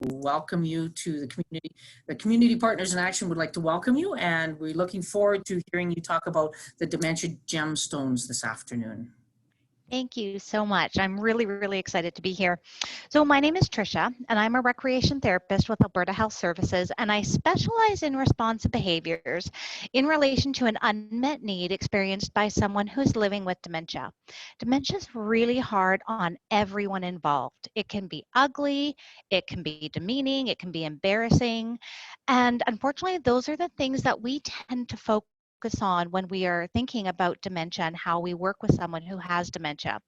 welcome you to the community. The Community Partners in Action would like to welcome you, and we're looking forward to hearing you talk about the dementia gemstones this afternoon. Thank you so much. I'm really excited to be here. So my name is Tricia, and I'm a recreation therapist with Alberta Health Services, and I specialize in responsive behaviors in relation to an unmet need experienced by someone who's living with dementia. Dementia is really hard on everyone involved. It can be ugly, it can be demeaning, it can be embarrassing, and unfortunately, those are the things that we tend to focus on when we are thinking about dementia and how we work with someone who has dementia.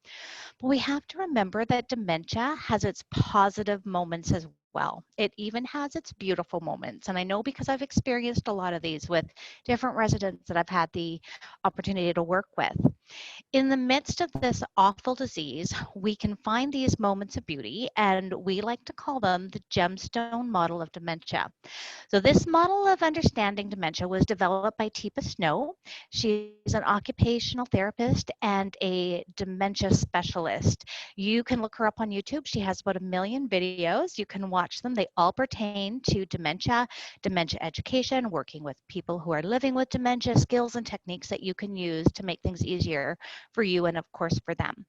But we have to remember that dementia has its positive moments as well. It even has its beautiful moments. And I know because I've experienced a lot of these with different residents that I've had the opportunity to work with. In the midst of this awful disease, we can find these moments of beauty, and we like to call them the gemstone model of dementia. So this model of understanding dementia was developed by Teepa Snow. She's an occupational therapist and a dementia specialist. You can look her up on YouTube. She has about 1 million videos. You can watch them. They all pertain to dementia, dementia education, working with people who are living with dementia, skills and techniques that you can use to make things easier for you and of course for them.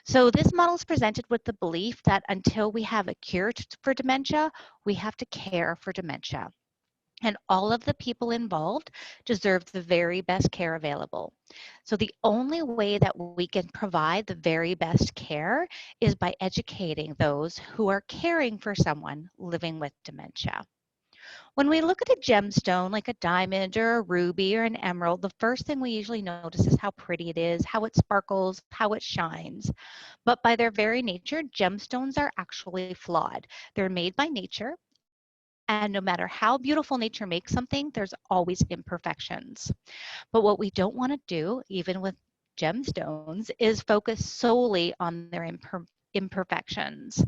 So this model is presented with the belief that until we have a cure for dementia, we have to care for dementia. And all of the people involved deserve the very best care available. So the only way that we can provide the very best care is by educating those who are caring for someone living with dementia. When we look at a gemstone like a diamond or a ruby or an emerald, the first thing we usually notice is how pretty it is, how it sparkles, how it shines. But by their very nature, gemstones are actually flawed. They're made by nature, and no matter how beautiful nature makes something, there's always imperfections. But what we don't want to do, even with gemstones, is focus solely on their imperfections,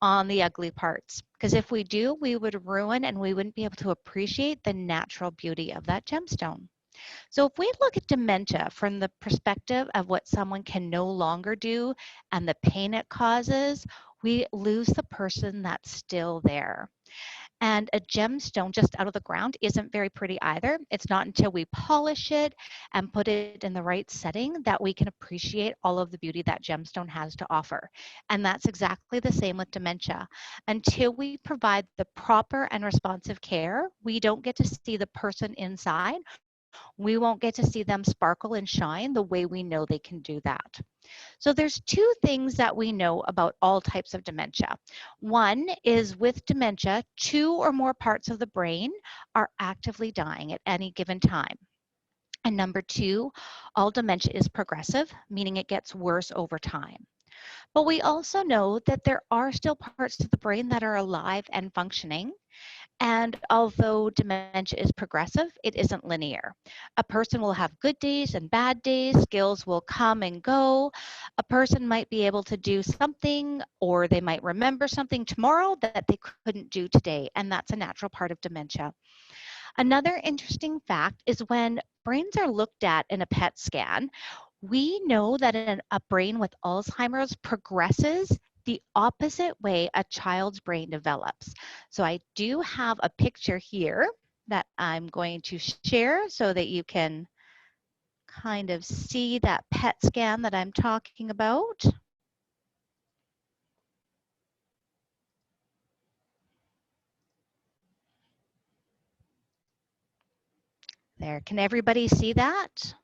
on the ugly parts. Because if we do, we would ruin and we wouldn't be able to appreciate the natural beauty of that gemstone. So if we look at dementia from the perspective of what someone can no longer do and the pain it causes, we lose the person that's still there. And a gemstone just out of the ground isn't very pretty either. It's not until we polish it and put it in the right setting that we can appreciate all of the beauty that gemstone has to offer. And that's exactly the same with dementia. Until we provide the proper and responsive care, we don't get to see the person inside. We won't get to see them sparkle and shine the way we know they can do that. So there's two things that we know about all types of dementia. One is with dementia, 2 or more parts of the brain are actively dying at any given time. And number 2, all dementia is progressive, meaning it gets worse over time. But we also know that there are still parts of the brain that are alive and functioning. And although dementia is progressive, it isn't linear. A person will have good days and bad days, skills will come and go. A person might be able to do something, or they might remember something tomorrow that they couldn't do today, and that's a natural part of dementia. Another interesting fact is when brains are looked at in a PET scan, we know that a brain with Alzheimer's progresses the opposite way a child's brain develops. So I do have a picture here that I'm going to share so that you can kind of see that PET scan that I'm talking about. There, can everybody see that?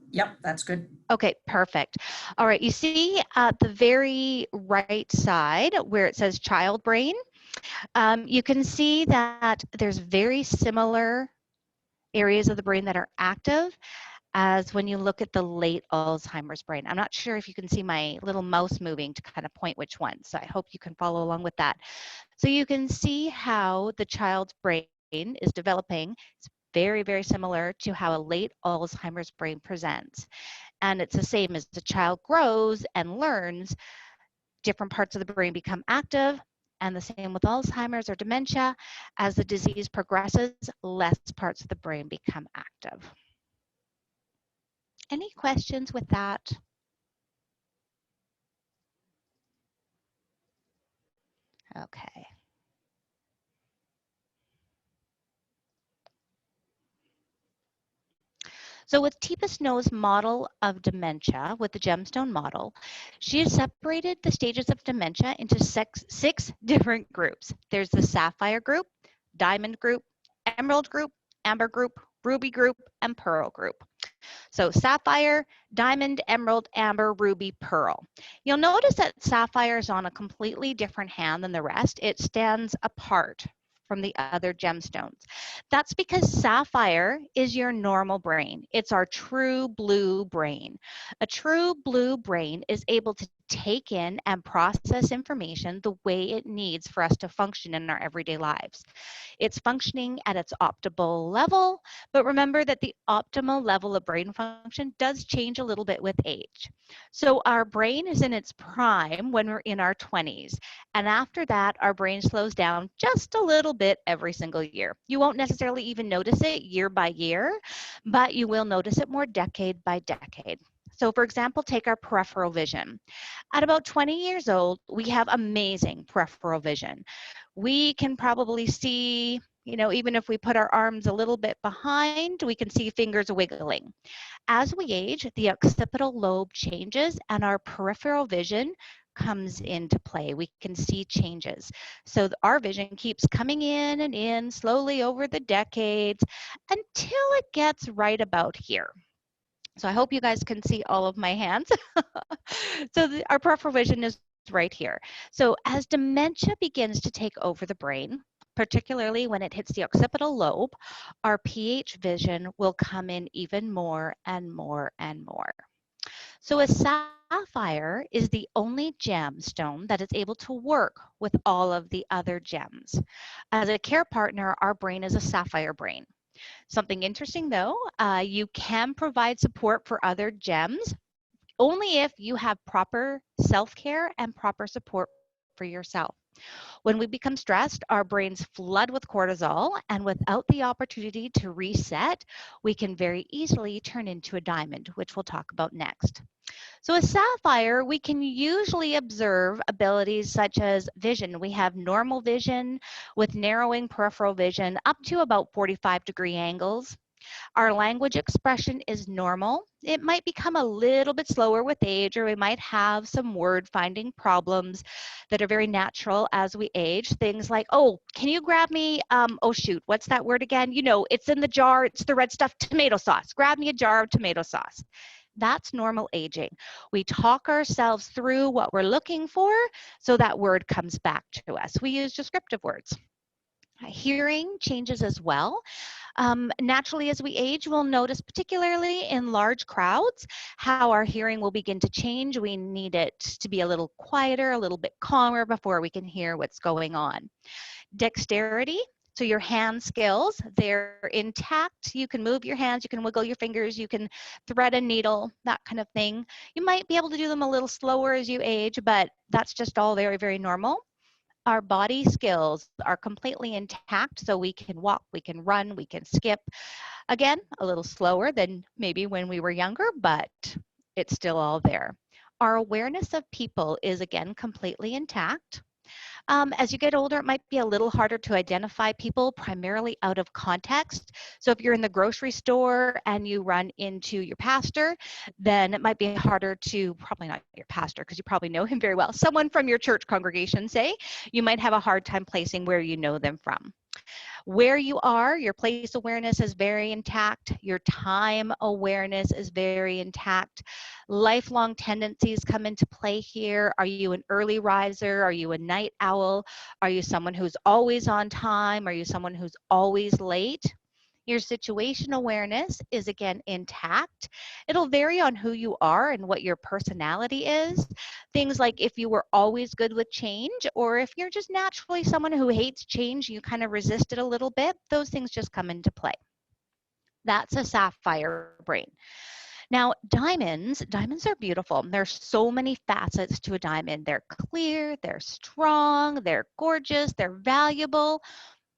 Yep, that's good. Okay, perfect. All right, you see at the very right side where it says child brain, you can see that there's very similar areas of the brain that are active as when you look at the late Alzheimer's brain. I'm not sure if you can see my little mouse moving to kind of point which one, so I hope you can follow along with that. So you can see how the child's brain is developing. It's very similar to how a late Alzheimer's brain presents. And it's the same as the child grows and learns, different parts of the brain become active, and the same with Alzheimer's or dementia. As the disease progresses, less parts of the brain become active. Any questions with that? Okay. So with Teepa Snow's model of dementia, with the gemstone model, she has separated the stages of dementia into six different groups. There's the sapphire group, diamond group, emerald group, amber group, ruby group, and pearl group. So sapphire, diamond, emerald, amber, ruby, pearl. You'll notice that sapphire is on a completely different hand than the rest. It stands apart from the other gemstones. That's because sapphire is your normal brain. It's our true blue brain. A true blue brain is able to take in and process information the way it needs for us to function in our everyday lives. It's functioning at its optimal level, but remember that the optimal level of brain function does change a little bit with age. So our brain is in its prime when we're in our 20s. And after that, our brain slows down just a little bit every single year. You won't necessarily even notice it year by year, but you will notice it more decade by decade. So for example, take our peripheral vision. At about 20 years old, we have amazing peripheral vision. We can probably see, even if we put our arms a little bit behind, we can see fingers wiggling. As we age, the occipital lobe changes and our peripheral vision comes into play. We can see changes. So our vision keeps coming in and in slowly over the decades until it gets right about here. So I hope you guys can see all of my hands. So our peripheral vision is right here. So as dementia begins to take over the brain, particularly when it hits the occipital lobe, our pH vision will come in even more and more and more. So a sapphire is the only gemstone that is able to work with all of the other gems. As a care partner, our brain is a sapphire brain. Something interesting though, you can provide support for other gems only if you have proper self-care and proper support for yourself. When we become stressed, our brains flood with cortisol, and without the opportunity to reset, we can very easily turn into a diamond, which we'll talk about next. So a sapphire, we can usually observe abilities such as vision. We have normal vision with narrowing peripheral vision up to about 45-degree angles. Our language expression is normal. It might become a little bit slower with age, or we might have some word finding problems that are very natural as we age. Things like, oh, can you grab me, oh shoot, what's that word again? It's in the jar, it's the red stuff, tomato sauce. Grab me a jar of tomato sauce. That's normal aging. We talk ourselves through what we're looking for so that word comes back to us. We use descriptive words. Hearing changes as well. Naturally, as we age, we'll notice, particularly in large crowds, how our hearing will begin to change. We need it to be a little quieter, a little bit calmer before we can hear what's going on. Dexterity. So your hand skills, they're intact. You can move your hands, you can wiggle your fingers, you can thread a needle, that kind of thing. You might be able to do them a little slower as you age, but that's just all very, very normal. Our body skills are completely intact, so we can walk, we can run, we can skip. Again, a little slower than maybe when we were younger, but it's still all there. Our awareness of people is again completely intact. As you get older, it might be a little harder to identify people primarily out of context. So if you're in the grocery store and you run into your pastor, then it might be harder to, probably not your pastor because you probably know him very well, someone from your church congregation, say, you might have a hard time placing where you know them from. Where you are, your place awareness is very intact. Your time awareness is very intact. Lifelong tendencies come into play here. Are you an early riser? Are you a night owl? Are you someone who's always on time? Are you someone who's always late? Your situation awareness is again intact. It'll vary on who you are and what your personality is. Things like if you were always good with change, or if you're just naturally someone who hates change, you kind of resist it a little bit, those things just come into play. That's a sapphire brain. Now, diamonds are beautiful. There's so many facets to a diamond. They're clear, they're strong, they're gorgeous, they're valuable,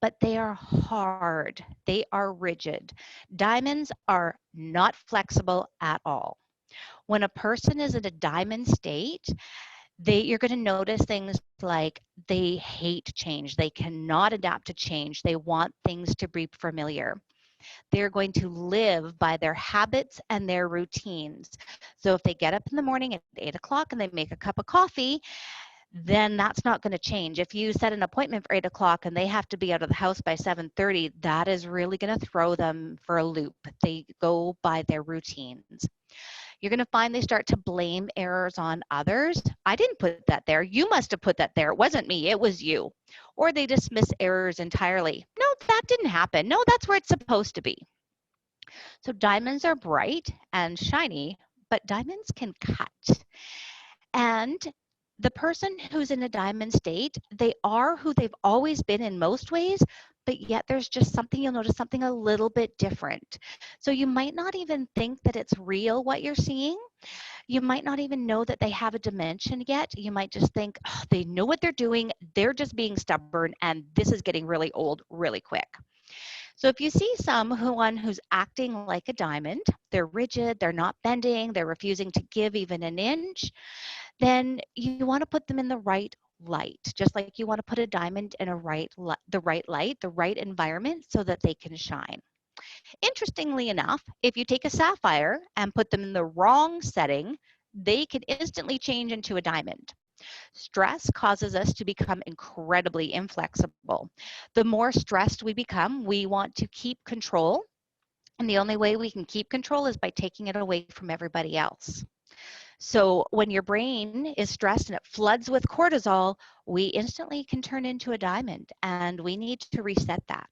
but they are hard. They are rigid. Diamonds are not flexible at all. When a person is in a diamond state, You're going to notice things like they hate change. They cannot adapt to change. They want things to be familiar. They're going to live by their habits and their routines. So if they get up in the morning at 8 o'clock and they make a cup of coffee, then that's not going to change. If you set an appointment for 8 o'clock and they have to be out of the house by 7:30, that is really going to throw them for a loop. They go by their routines. You're going to find they start to blame errors on others. I didn't put that there. You must have put that there. It wasn't me. It was you. Or they dismiss errors entirely. No, that didn't happen. No, that's where it's supposed to be. So diamonds are bright and shiny, but diamonds can cut. And the person who's in a diamond state, they are who they've always been in most ways, but yet there's just something, you'll notice something a little bit different. So you might not even think that it's real what you're seeing. You might not even know that they have a dimension yet. You might just think, oh, they know what they're doing. They're just being stubborn, and this is getting really old really quick. So if you see someone who's acting like a diamond, they're rigid, they're not bending, they're refusing to give even an inch, then you want to put them in the right light, just like you want to put a diamond in the right light, the right environment so that they can shine. Interestingly enough, if you take a sapphire and put them in the wrong setting, they can instantly change into a diamond. Stress causes us to become incredibly inflexible. The more stressed we become, we want to keep control, and the only way we can keep control is by taking it away from everybody else. So when your brain is stressed and it floods with cortisol, we instantly can turn into a diamond, and we need to reset that.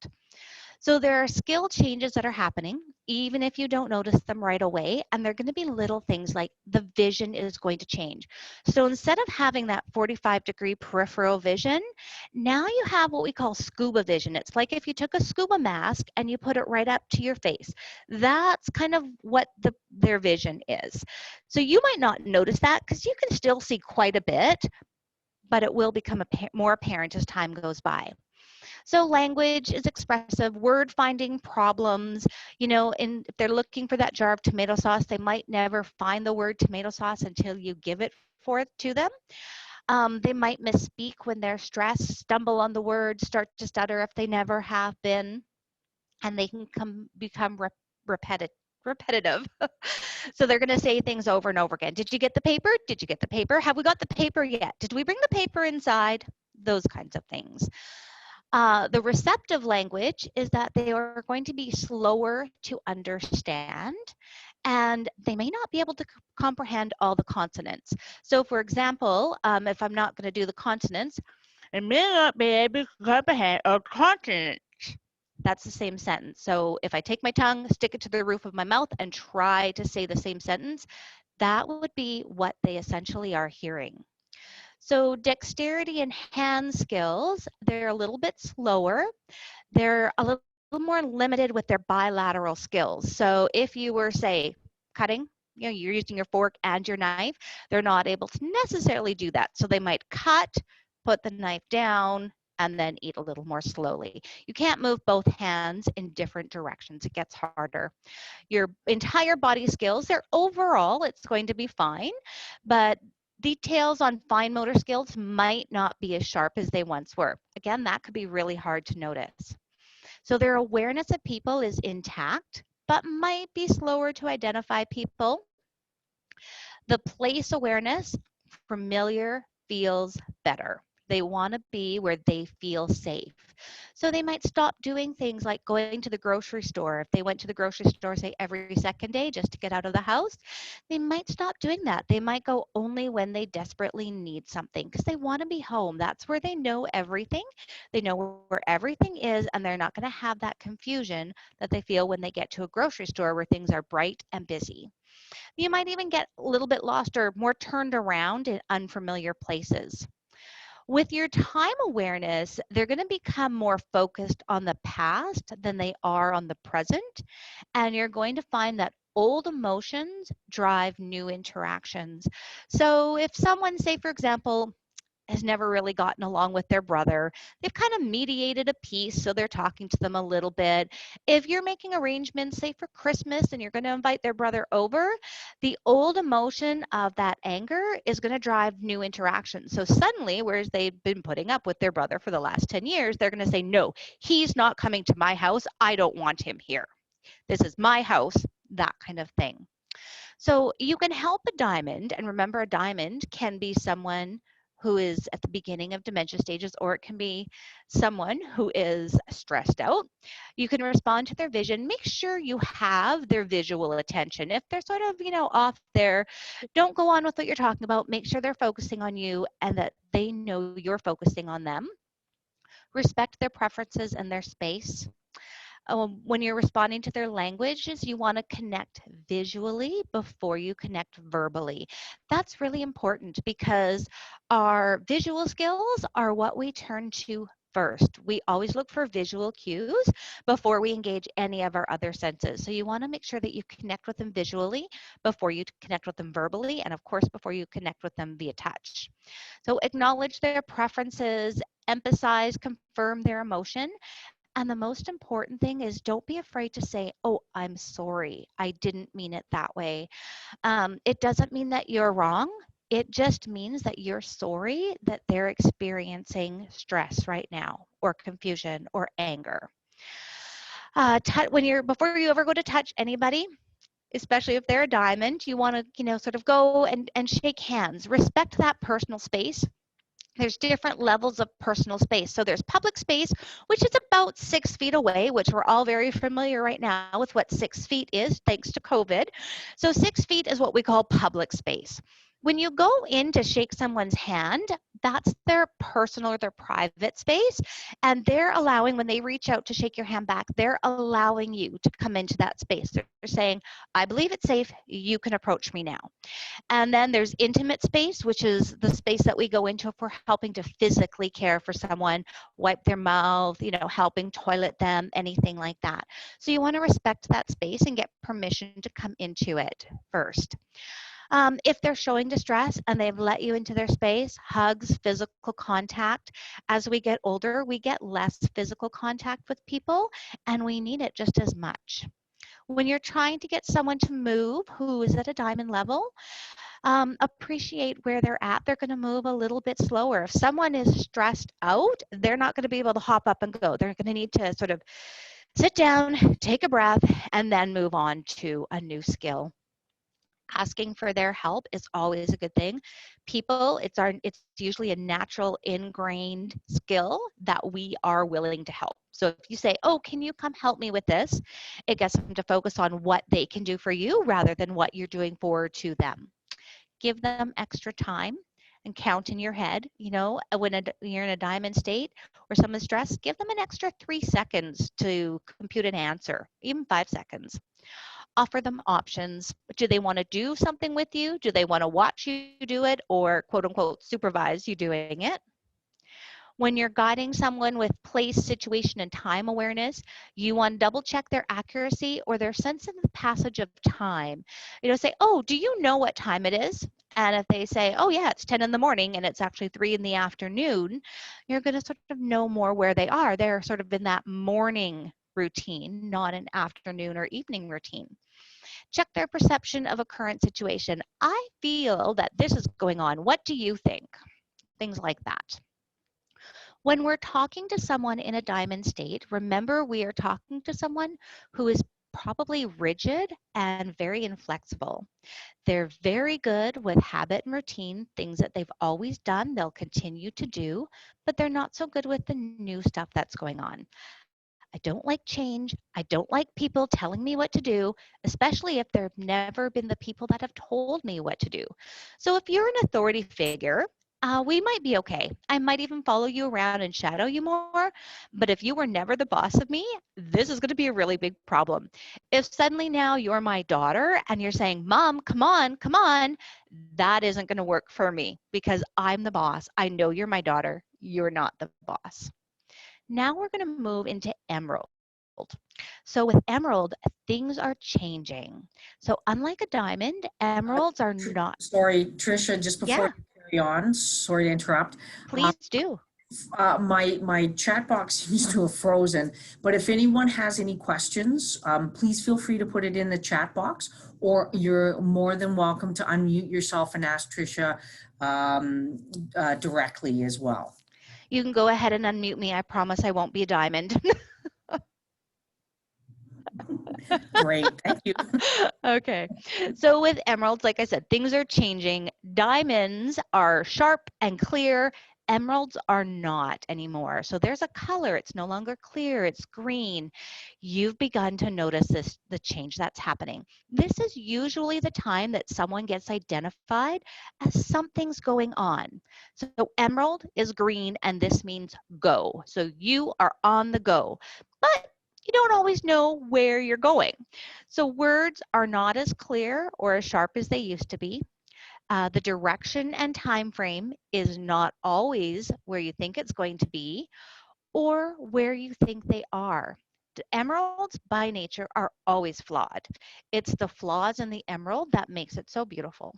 So there are skill changes that are happening, even if you don't notice them right away, and they're going to be little things like the vision is going to change. So instead of having that 45-degree peripheral vision, now you have what we call scuba vision. It's like if you took a scuba mask and you put it right up to your face. That's kind of what their vision is. So you might not notice that because you can still see quite a bit, but it will become more apparent as time goes by. So language is expressive, word finding problems, and if they're looking for that jar of tomato sauce, they might never find the word tomato sauce until you give it to them. They might misspeak when they're stressed, stumble on the word, start to stutter if they never have been, and they can become repetitive. So they're going to say things over and over again. Did you get the paper? Did you get the paper? Have we got the paper yet? Did we bring the paper inside? Those kinds of things. The receptive language is that they are going to be slower to understand, and they may not be able to comprehend all the consonants. So for example, if I'm not going to do the consonants, I may not be able to comprehend all consonants. That's the same sentence. So if I take my tongue, stick it to the roof of my mouth, and try to say the same sentence, that would be what they essentially are hearing. So dexterity and hand skills, they're a little bit slower. They're a little more limited with their bilateral skills. So if you were, say, cutting, you're using your fork and your knife, they're not able to necessarily do that. So they might cut, put the knife down, and then eat a little more slowly. You can't move both hands in different directions. It gets harder. Your entire body skills, overall, it's going to be fine, but details on fine motor skills might not be as sharp as they once were. Again, that could be really hard to notice. So their awareness of people is intact, but might be slower to identify people. The place awareness, familiar feels better. They want to be where they feel safe. So they might stop doing things like going to the grocery store. If they went to the grocery store, say, every second day just to get out of the house, they might stop doing that. They might go only when they desperately need something because they want to be home. That's where they know everything. They know where everything is, and they're not going to have that confusion that they feel when they get to a grocery store where things are bright and busy. You might even get a little bit lost or more turned around in unfamiliar places. With your time awareness, they're going to become more focused on the past than they are on the present. And you're going to find that old emotions drive new interactions. So if someone, say, for example, has never really gotten along with their brother. They've kind of mediated a peace, so they're talking to them a little bit. If you're making arrangements, say for Christmas, and you're going to invite their brother over, the old emotion of that anger is going to drive new interaction. So suddenly, whereas they've been putting up with their brother for the last 10 years, they're going to say, no, he's not coming to my house. I don't want him here. This is my house, that kind of thing. So you can help a diamond, and remember, a diamond can be someone who is at the beginning of dementia stages, or it can be someone who is stressed out. You can respond to their vision. Make sure you have their visual attention. If they're sort of, off there, don't go on with what you're talking about. Make sure they're focusing on you and that they know you're focusing on them. Respect their preferences and their space. When you're responding to their languages, you want to connect visually before you connect verbally. That's really important because our visual skills are what we turn to first. We always look for visual cues before we engage any of our other senses. So you want to make sure that you connect with them visually before you connect with them verbally, and of course, before you connect with them via touch. So acknowledge their preferences, emphasize, confirm their emotion. And the most important thing is don't be afraid to say, oh, I'm sorry. I didn't mean it that way. It doesn't mean that you're wrong. It just means that you're sorry that they're experiencing stress right now, or confusion, or anger. Before you ever go to touch anybody, especially if they're a diamond, you want to, sort of go and shake hands. Respect that personal space. There's different levels of personal space. So there's public space, which is about 6 feet away, which we're all very familiar right now with what 6 feet is, thanks to COVID. So 6 feet is what we call public space. When you go in to shake someone's hand, that's their personal or their private space. And they're allowing, when they reach out to shake your hand back, they're allowing you to come into that space. They're saying, I believe it's safe. You can approach me now. And then there's intimate space, which is the space that we go into if we're helping to physically care for someone, wipe their mouth, helping toilet them, anything like that. So you want to respect that space and get permission to come into it first. If they're showing distress and they've let you into their space, hugs, physical contact. As we get older, we get less physical contact with people, and we need it just as much. When you're trying to get someone to move who is at a diamond level, appreciate where they're at. They're going to move a little bit slower. If someone is stressed out, they're not going to be able to hop up and go. They're going to need to sort of sit down, take a breath, and then move on to a new skill. Asking for their help is always a good thing. People, it's usually a natural ingrained skill that we are willing to help. So if you say, oh, can you come help me with this? It gets them to focus on what they can do for you rather than what you're doing for to them. Give them extra time and count in your head. When you're in a diamond state or someone's stressed, give them an extra 3 seconds to compute an answer, even 5 seconds. Offer them options. Do they want to do something with you? Do they want to watch you do it, or quote unquote supervise you doing it? When you're guiding someone with place, situation, and time awareness, you want to double check their accuracy or their sense of the passage of time. Say, oh, do you know what time it is? And if they say, oh yeah, it's 10 in the morning and it's actually 3 in the afternoon, you're going to sort of know more where they are. They're sort of in that morning routine, not an afternoon or evening routine. Check their perception of a current situation. I feel that this is going on. What do you think? Things like that. When we're talking to someone in a diamond state, remember we are talking to someone who is probably rigid and very inflexible. They're very good with habit and routine, things that they've always done, they'll continue to do, but they're not so good with the new stuff that's going on. I don't like change. I don't like people telling me what to do, especially if they've never been the people that have told me what to do. So if you're an authority figure, we might be okay. I might even follow you around and shadow you more. But if you were never the boss of me, this is going to be a really big problem. If suddenly now you're my daughter and you're saying, Mom, come on, that isn't going to work for me because I'm the boss. I know you're my daughter. You're not the boss. Now we're going to move into emerald. So with emerald, things are changing. So unlike a diamond, emeralds are not. Sorry, Tricia, just before Yeah. you carry on. Sorry to interrupt. Please do. My chat box seems to have frozen, but if anyone has any questions, please feel free to put it in the chat box, or you're more than welcome to unmute yourself and ask Tricia directly as well. You can go ahead and unmute me. I promise I won't be a diamond. Great, thank you. Okay. So with emeralds, like I said, things are changing. Diamonds are sharp and clear. Emeralds are not anymore. So there's a color. It's no longer clear. It's green. You've begun to notice the change that's happening. This is usually the time that someone gets identified as something's going on. So emerald is green, and this means go. So you are on the go. But you don't always know where you're going. So words are not as clear or as sharp as they used to be. The direction and time frame is not always where you think it's going to be or where you think they are. The emeralds by nature are always flawed. It's the flaws in the emerald that makes it so beautiful.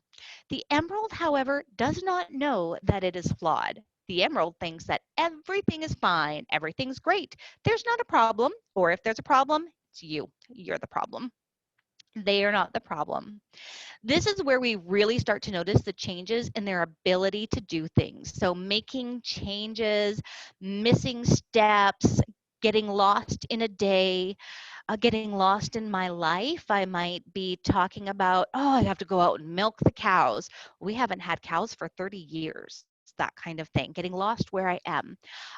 The emerald, however, does not know that it is flawed. The emerald thinks that everything is fine, everything's great. There's not a problem, or if there's a problem, it's you. You're the problem. They are not the problem. This is where we really start to notice the changes in their ability to do things. So making changes, missing steps, getting lost in a day, getting lost in my life. I might be talking about, oh, I have to go out and milk the cows. We haven't had cows for 30 years. That kind of thing, getting lost where I am.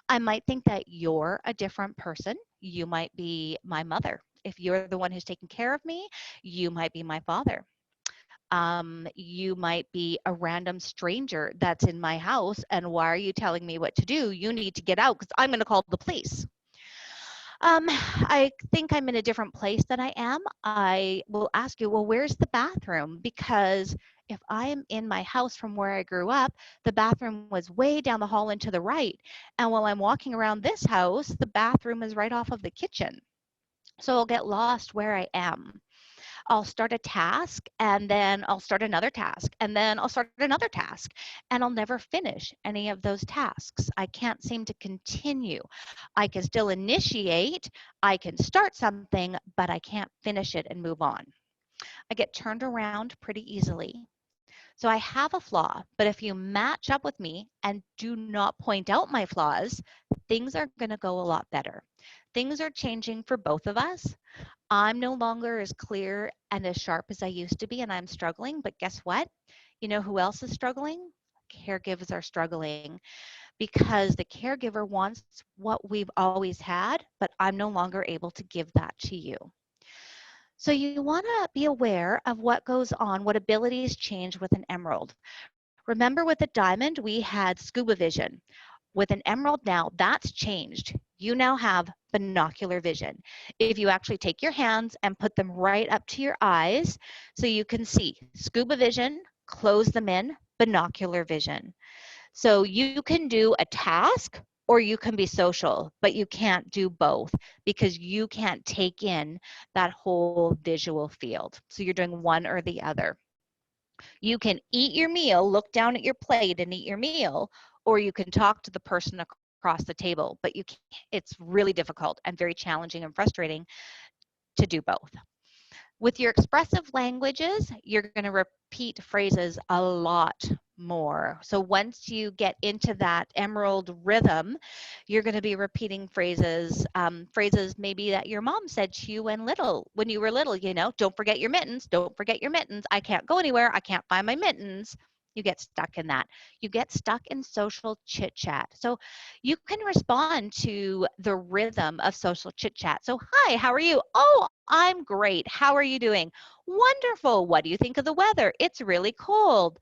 I might think that you're a different person. You might be my mother. If you're the one who's taking care of me, you might be my father. You might be a random stranger that's in my house, and why are you telling me what to do? You need to get out because I'm going to call the police. I think I'm in a different place than I am. I will ask you, well, where's the bathroom? Because if I am in my house from where I grew up, the bathroom was way down the hall and to the right. And while I'm walking around this house, the bathroom is right off of the kitchen. So I'll get lost where I am. I'll start a task and then I'll start another task and then I'll start another task and I'll never finish any of those tasks. I can't seem to continue. I can still initiate, I can start something, but I can't finish it and move on. I get turned around pretty easily. So I have a flaw, but if you match up with me and do not point out my flaws, things are going to go a lot better. Things are changing for both of us. I'm no longer as clear and as sharp as I used to be, and I'm struggling. But guess what? You know who else is struggling? Caregivers are struggling because the caregiver wants what we've always had, but I'm no longer able to give that to you. So you want to be aware of what goes on, what abilities change with an emerald. Remember with a diamond, we had scuba vision. With an emerald now, that's changed. You now have binocular vision. If you actually take your hands and put them right up to your eyes so you can see scuba vision, close them in, binocular vision. So you can do a task or you can be social, but you can't do both because you can't take in that whole visual field. So you're doing one or the other. You can eat your meal, look down at your plate and eat your meal, or you can talk to the person across the table, but you can't, it's really difficult and very challenging and frustrating to do both. With your expressive languages, you're going to repeat phrases a lot more. So once you get into that emerald rhythm, you're going to be repeating phrases, phrases maybe that your mom said to you when you were little, you know, don't forget your mittens, don't forget your mittens. I can't go anywhere. I can't find my mittens. You get stuck in that. You get stuck in social chit chat. So you can respond to the rhythm of social chit chat. So, hi, how are you? Oh, I'm great. How are you doing? Wonderful. What do you think of the weather? It's really cold.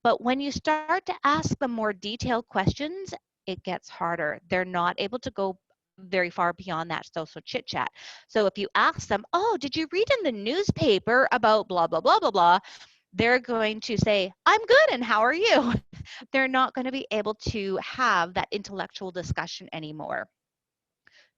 But when you start to ask them more detailed questions, it gets harder. They're not able to go very far beyond that social chit chat. So if you ask them, oh, did you read in the newspaper about blah, blah, blah, blah, blah? They're going to say, I'm good, and how are you? They're not going to be able to have that intellectual discussion anymore.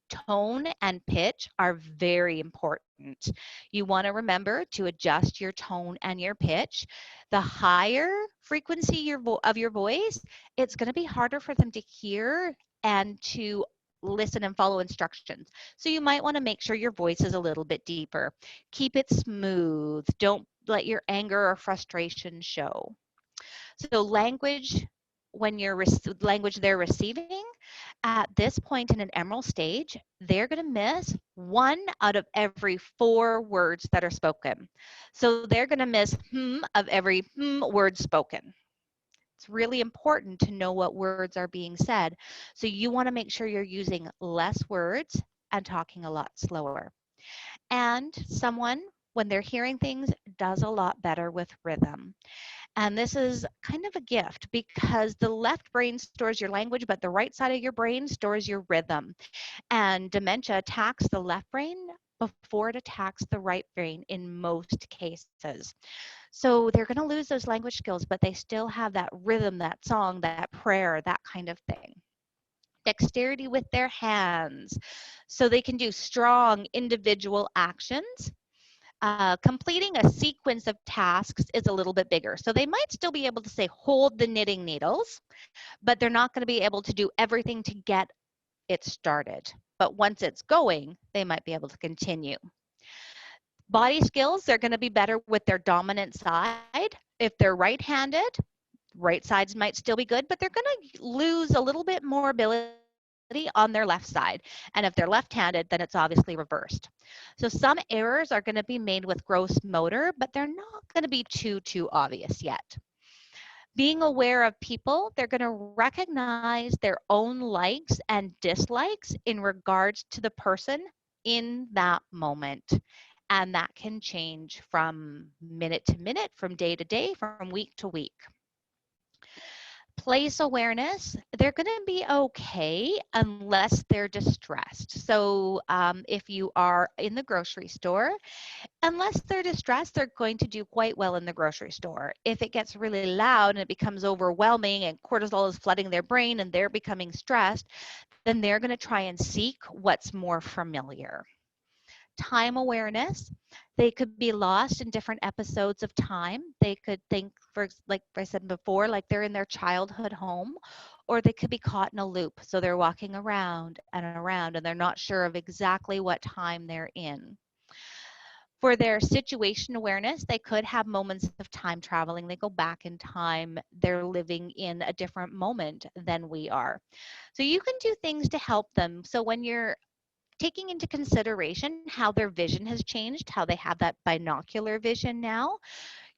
Tone and pitch are very important. You want to remember to adjust your tone and your pitch. The higher frequency of your voice, it's going to be harder for them to hear and to listen and follow instructions. So you might want to make sure your voice is a little bit deeper. Keep it smooth. Don't let your anger or frustration show. So language they're receiving, at this point in an emerald stage, they're going to miss 1 out of every 4 words that are spoken. So they're going to miss of every word spoken. It's really important to know what words are being said. So you want to make sure you're using less words and talking a lot slower. And someone, when they're hearing things, does a lot better with rhythm. And this is kind of a gift because the left brain stores your language, but the right side of your brain stores your rhythm. And dementia attacks the left brain before it attacks the right brain in most cases. So they're going to lose those language skills, but they still have that rhythm, that song, that prayer, that kind of thing. Dexterity with their hands. So they can do strong individual actions. Completing a sequence of tasks is a little bit bigger. So they might still be able to say, hold the knitting needles, but they're not going to be able to do everything to get it started. But once it's going, they might be able to continue. Body skills, they're going to be better with their dominant side. If they're right-handed, right sides might still be good, but they're going to lose a little bit more ability on their left side. And if they're left-handed, then it's obviously reversed. So some errors are going to be made with gross motor, but they're not going to be too obvious yet. Being aware of people, they're going to recognize their own likes and dislikes in regards to the person in that moment. And that can change from minute to minute, from day to day, from week to week. Place awareness, they're going to be okay unless they're distressed. So if you are in the grocery store, unless they're distressed, they're going to do quite well in the grocery store. If it gets really loud and it becomes overwhelming and cortisol is flooding their brain and they're becoming stressed, then they're going to try and seek what's more familiar. Time awareness, they could be lost in different episodes of time. They could think, for like I said before, like they're in their childhood home, or they could be caught in a loop. So they're walking around and they're not sure of exactly what time they're in. For their situation awareness, they could have moments of time traveling. They go back in time. They're living in a different moment than we are. So you can do things to help them. So when you're taking into consideration how their vision has changed, how they have that binocular vision now,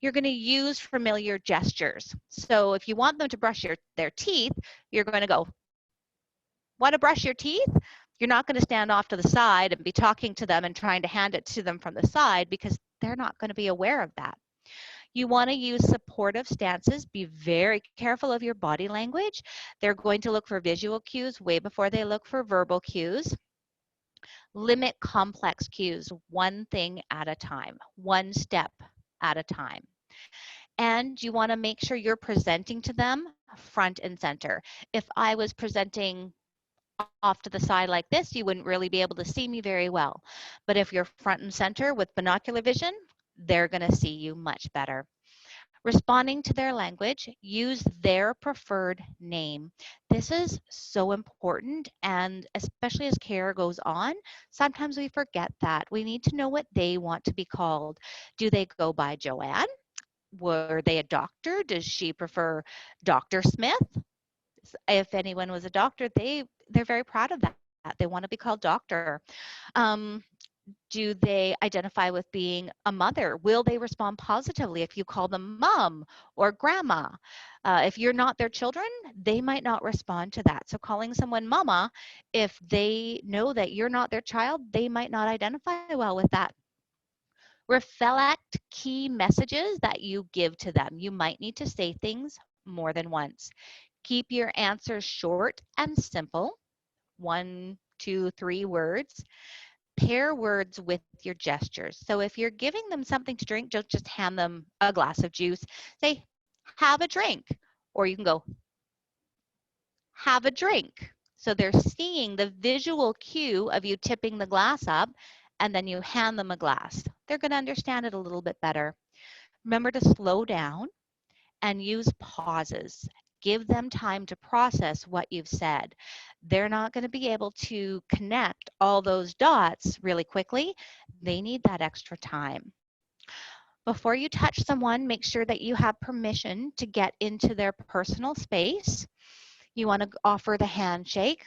you're going to use familiar gestures. So if you want them to brush their teeth, you're going to go, want to brush your teeth? You're not going to stand off to the side and be talking to them and trying to hand it to them from the side because they're not going to be aware of that. You want to use supportive stances. Be very careful of your body language. They're going to look for visual cues way before they look for verbal cues. Limit complex cues, one thing at a time, one step at a time. And you want to make sure you're presenting to them front and center. If I was presenting off to the side like this, you wouldn't really be able to see me very well. But if you're front and center with binocular vision, they're going to see you much better. Responding to their language, use their preferred name. This is so important, and especially as care goes on, sometimes we forget that. We need to know what they want to be called. Do they go by Joanne? Were they a doctor? Does she prefer Dr. Smith? If anyone was a doctor, they're very proud of that. They want to be called doctor. Um, do they identify with being a mother? Will they respond positively if you call them mom or grandma? If you're not their children, they might not respond to that. So calling someone mama, if they know that you're not their child, they might not identify well with that. Reflect key messages that you give to them. You might need to say things more than once. Keep your answers short and simple, 1, 2, 3 words. Pair words with your gestures. So if you're giving them something to drink, don't just hand them a glass of juice. Say, have a drink. Or you can go, have a drink. So they're seeing the visual cue of you tipping the glass up, and then you hand them a glass. They're going to understand it a little bit better. Remember to slow down and use pauses. Give them time to process what you've said. They're not going to be able to connect all those dots really quickly. They need that extra time. Before you touch someone, make sure that you have permission to get into their personal space. You want to offer the handshake.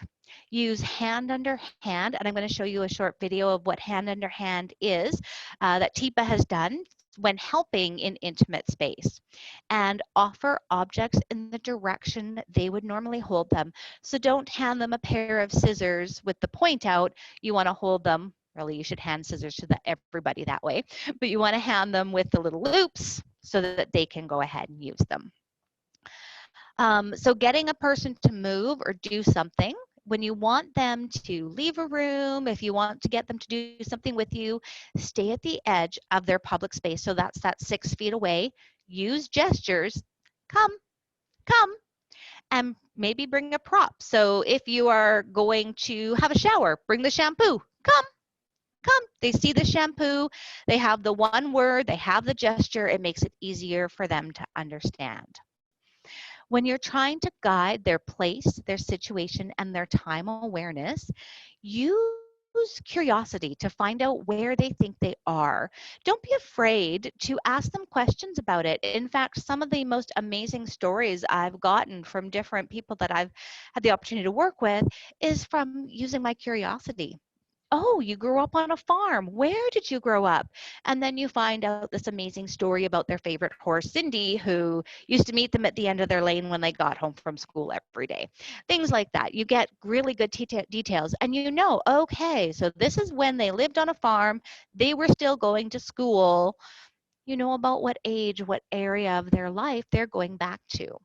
Use hand under hand, and I'm going to show you a short video of what hand under hand is that Teepa has done when helping in intimate space. And offer objects in the direction they would normally hold them. So don't hand them a pair of scissors with the point out. You want to hold them, really you should hand scissors to everybody that way, but you want to hand them with the little loops so that they can go ahead and use them. So getting a person to move or do something, when you want them to leave a room, if you want to get them to do something with you, stay at the edge of their public space. So that's that 6 feet away. Use gestures, come, come, and maybe bring a prop. So if you are going to have a shower, bring the shampoo, come. Come, they see the shampoo, they have the one word, they have the gesture, it makes it easier for them to understand. When you're trying to guide their place, their situation, and their time awareness, use curiosity to find out where they think they are. Don't be afraid to ask them questions about it. In fact, some of the most amazing stories I've gotten from different people that I've had the opportunity to work with is from using my curiosity. Oh, you grew up on a farm. Where did you grow up? And then you find out this amazing story about their favorite horse, Cindy, who used to meet them at the end of their lane when they got home from school every day. Things like that. You get really good details, and you know, okay, so this is when they lived on a farm. They were still going to school. You know about what age, what area of their life they're going back to.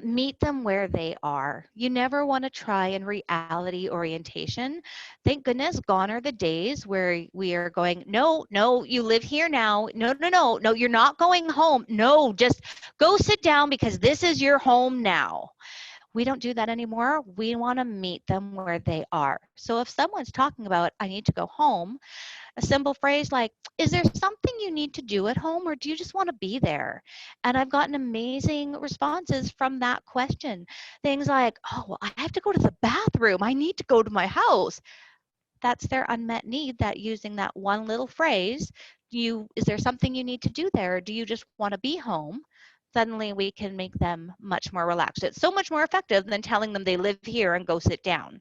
Meet them where they are. You never want to try in reality orientation. Thank goodness gone are the days where we are going, no, no, you live here now. No, no, no, no, you're not going home. No, just go sit down because this is your home now. We don't do that anymore. We want to meet them where they are. So if someone's talking about, I need to go home, a simple phrase like, is there something you need to do at home or do you just want to be there? And I've gotten amazing responses from that question. Things like, oh, well, I have to go to the bathroom. I need to go to my house. That's their unmet need, that using that one little phrase, is there something you need to do there? Or do you just want to be home? Suddenly we can make them much more relaxed. It's so much more effective than telling them they live here and go sit down.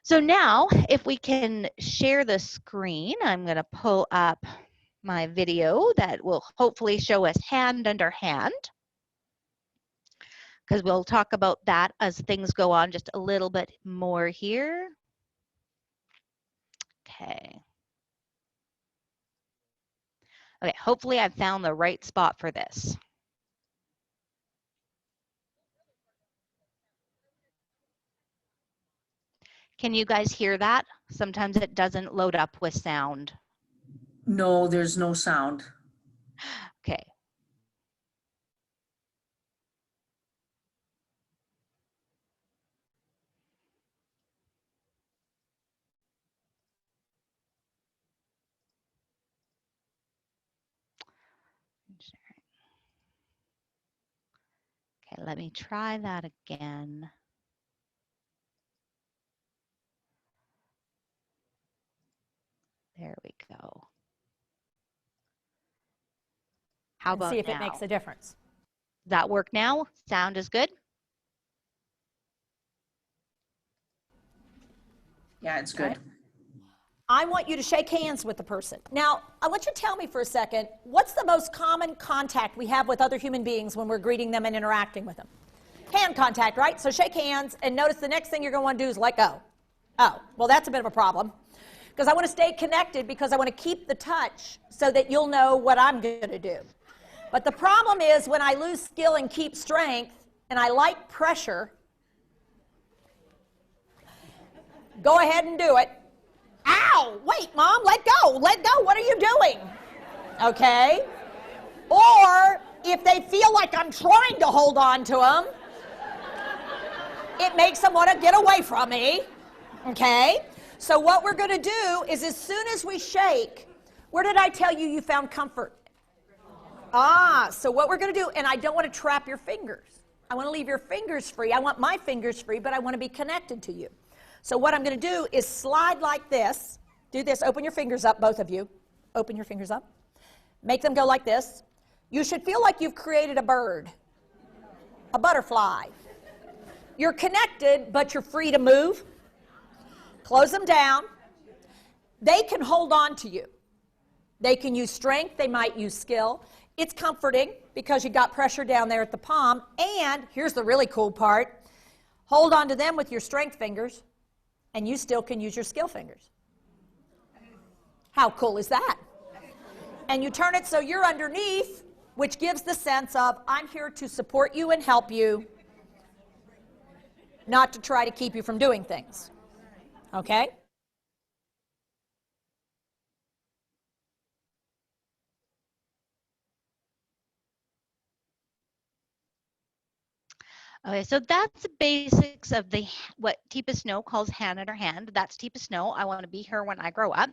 So now, if we can share the screen, I'm going to pull up my video that will hopefully show us hand under hand, because we'll talk about that as things go on just a little bit more here. Okay. Okay, hopefully I've found the right spot for this. Can you guys hear that? Sometimes it doesn't load up with sound. No, there's no sound. Okay. Okay, let me try that again. There we go. How about now? See if it makes a difference. Does that work now? Sound is good? Yeah, it's good. Okay. I want you to shake hands with the person. Now, I want you to tell me for a second, what's the most common contact we have with other human beings when we're greeting them and interacting with them? Hand contact, right? So shake hands, and notice the next thing you're going to want to do is let go. Oh, well, that's a bit of a problem, because I want to stay connected, because I want to keep the touch so that you'll know what I'm going to do. But the problem is when I lose skill and keep strength, and I like pressure, go ahead and do it. Ow! Wait, Mom, let go. Let go. What are you doing? Okay? Or if they feel like I'm trying to hold on to them, It makes them want to get away from me. Okay? So what we're going to do is as soon as we shake, where did I tell you you found comfort? So what we're going to do, and I don't want to trap your fingers. I want to leave your fingers free. I want my fingers free, but I want to be connected to you. So what I'm going to do is slide like this. Do this. Open your fingers up, both of you. Open your fingers up. Make them go like this. You should feel like you've created a bird, a butterfly. You're connected, but you're free to move. Close them down. They can hold on to you. They can use strength. They might use skill. It's comforting because you got pressure down there at the palm. And here's the really cool part. Hold on to them with your strength fingers, and you still can use your skill fingers. How cool is that? And you turn it so you're underneath, which gives the sense of, I'm here to support you and help you, not to try to keep you from doing things. Okay? Okay, so that's the basics of what Teepa Snow calls hand in her hand. That's Teepa Snow. I want to be her when I grow up.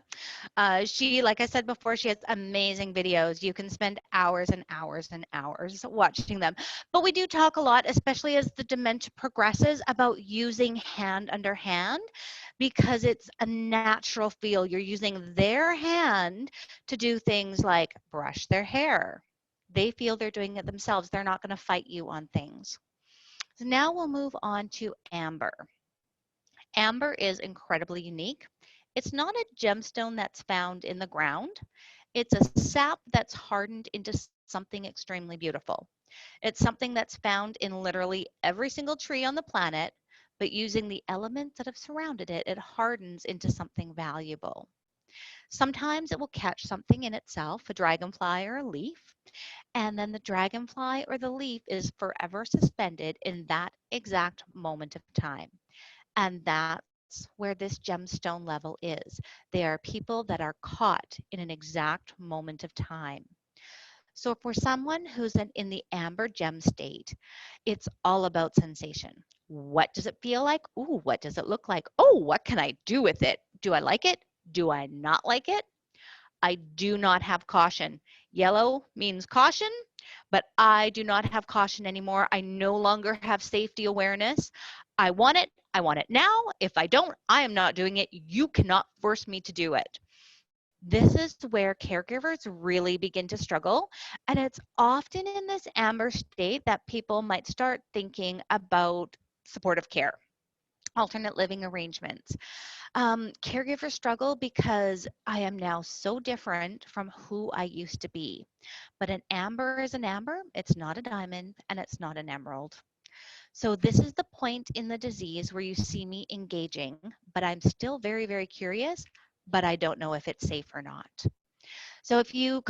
She, like I said before, she has amazing videos. You can spend hours and hours and hours watching them. But we do talk a lot, especially as the dementia progresses, about using hand under hand because it's a natural feel. You're using their hand to do things like brush their hair. They feel they're doing it themselves. They're not going to fight you on things. So now we'll move on to amber. Amber is incredibly unique. It's not a gemstone that's found in the ground. It's a sap that's hardened into something extremely beautiful. It's something that's found in literally every single tree on the planet, but using the elements that have surrounded it, it hardens into something valuable. Sometimes it will catch something in itself, a dragonfly or a leaf, and then the dragonfly or the leaf is forever suspended in that exact moment of time. And that's where this gemstone level is. They are people that are caught in an exact moment of time. So for someone who's in the amber gem state, it's all about sensation. What does it feel like? Ooh, what does it look like? Oh, what can I do with it? Do I like it? Do I not like it? I do not have caution. Yellow means caution, but I do not have caution anymore. I no longer have safety awareness. I want it. I want it now. If I don't, I am not doing it. You cannot force me to do it. This is where caregivers really begin to struggle. And it's often in this amber state that people might start thinking about supportive care, alternate living arrangements. Caregivers struggle because I am now so different from who I used to be. But an amber is an amber, it's not a diamond, and it's not an emerald. So this is the point in the disease where you see me engaging, but I'm still very, very curious, but I don't know if it's safe or not. So if you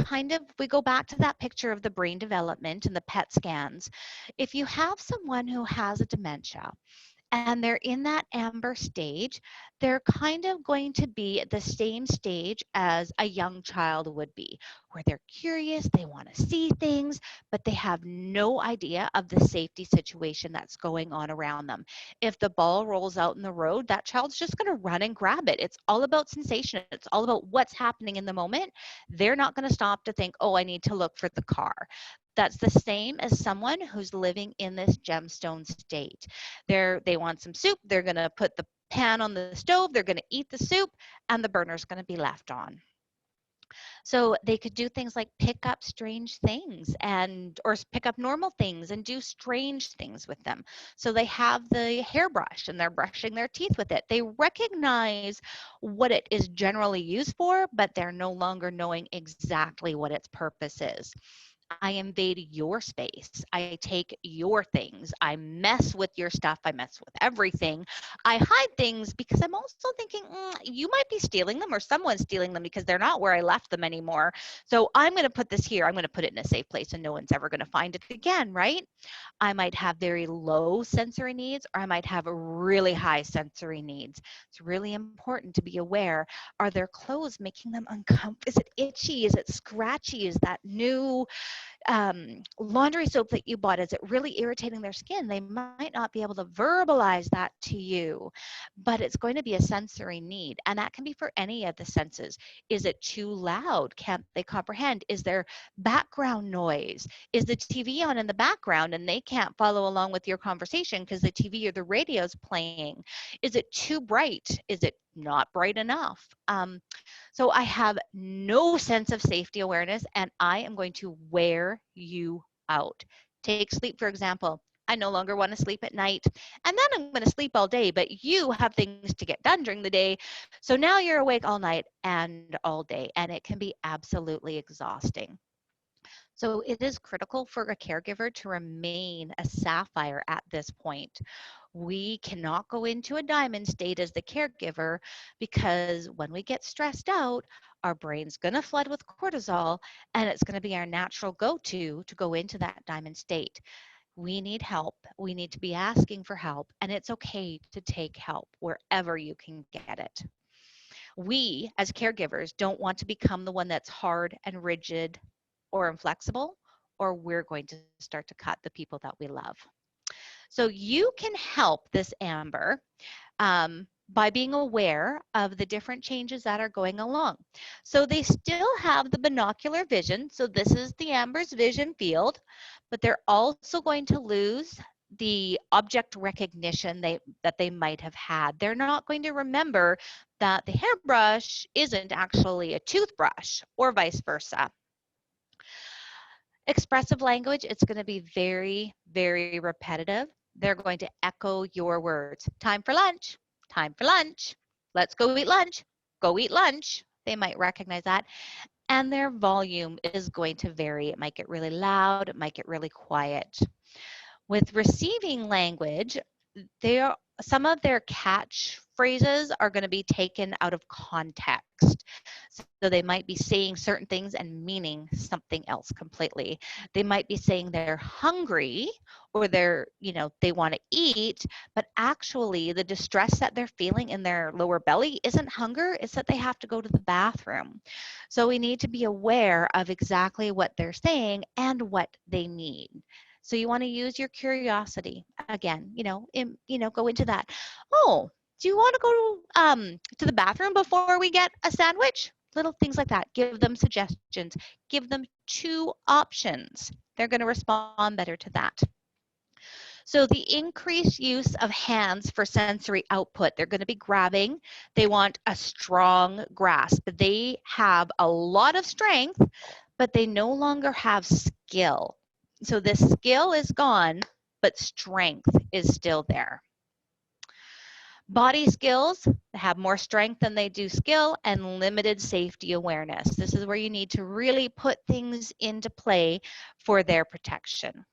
we go back to that picture of the brain development and the PET scans, if you have someone who has a dementia, and they're in that amber stage, they're kind of going to be at the same stage as a young child would be, where they're curious, they want to see things, but they have no idea of the safety situation that's going on around them. If the ball rolls out in the road, that child's just going to run and grab it. It's all about sensation. It's all about what's happening in the moment. They're not going to stop to think, oh, I need to look for the car. That's the same as someone who's living in this gemstone state. They want some soup, they're going to put the pan on the stove, they're going to eat the soup, and the burner's going to be left on. So they could do things like pick up strange things or pick up normal things and do strange things with them. So they have the hairbrush and they're brushing their teeth with it. They recognize what it is generally used for, but they're no longer knowing exactly what its purpose is. I invade your space. I take your things. I mess with your stuff. I mess with everything. I hide things because I'm also thinking, you might be stealing them or someone's stealing them because they're not where I left them anymore. So I'm going to put this here. I'm going to put it in a safe place and no one's ever going to find it again, right? I might have very low sensory needs or I might have really high sensory needs. It's really important to be aware. Are their clothes making them uncomfortable? Is it itchy? Is it scratchy? Is that new laundry soap that you bought, is it really irritating their skin? They might not be able to verbalize that to you, but it's going to be a sensory need. And that can be for any of the senses. Is it too loud? Can't they comprehend? Is there background noise? Is the TV on in the background and they can't follow along with your conversation because the TV or the radio is playing? Is it too bright? Is it not bright enough? So I have no sense of safety awareness, and I am going to wear you out. Take sleep, for example. I no longer want to sleep at night, and then I'm going to sleep all day, but you have things to get done during the day. So now you're awake all night and all day, and it can be absolutely exhausting. So it is critical for a caregiver to remain a sapphire at this point. We cannot go into a diamond state as the caregiver, because when we get stressed out, our brain's going to flood with cortisol, and it's going to be our natural go-to to go into that diamond state. We need help. We need to be asking for help, and it's okay to take help wherever you can get it. We, as caregivers, don't want to become the one that's hard and rigid or inflexible, or we're going to start to cut the people that we love. So you can help this Amber by being aware of the different changes that are going along. So they still have the binocular vision. So this is the Amber's vision field, but they're also going to lose the object recognition that they might have had. They're not going to remember that the hairbrush isn't actually a toothbrush, or vice versa. Expressive language, it's going to be very, very repetitive. They're going to echo your words. Time for lunch. Time for lunch. Let's go eat lunch. Go eat lunch. They might recognize that. And their volume is going to vary. It might get really loud. It might get really quiet. With receiving language, some of their catchphrases are going to be taken out of context. So they might be saying certain things and meaning something else completely. They might be saying they're hungry, or they want to eat, but actually the distress that they're feeling in their lower belly isn't hunger, it's that they have to go to the bathroom. So we need to be aware of exactly what they're saying and what they need. So you want to use your curiosity again, go into that. Oh, do you want to go to the bathroom before we get a sandwich? Little things like that. Give them suggestions. Give them 2 options. They're going to respond better to that. So the increased use of hands for sensory output, they're going to be grabbing. They want a strong grasp. They have a lot of strength, but they no longer have skill. So this skill is gone, but strength is still there. Body skills have more strength than they do skill, and limited safety awareness. This is where you need to really put things into play for their protection.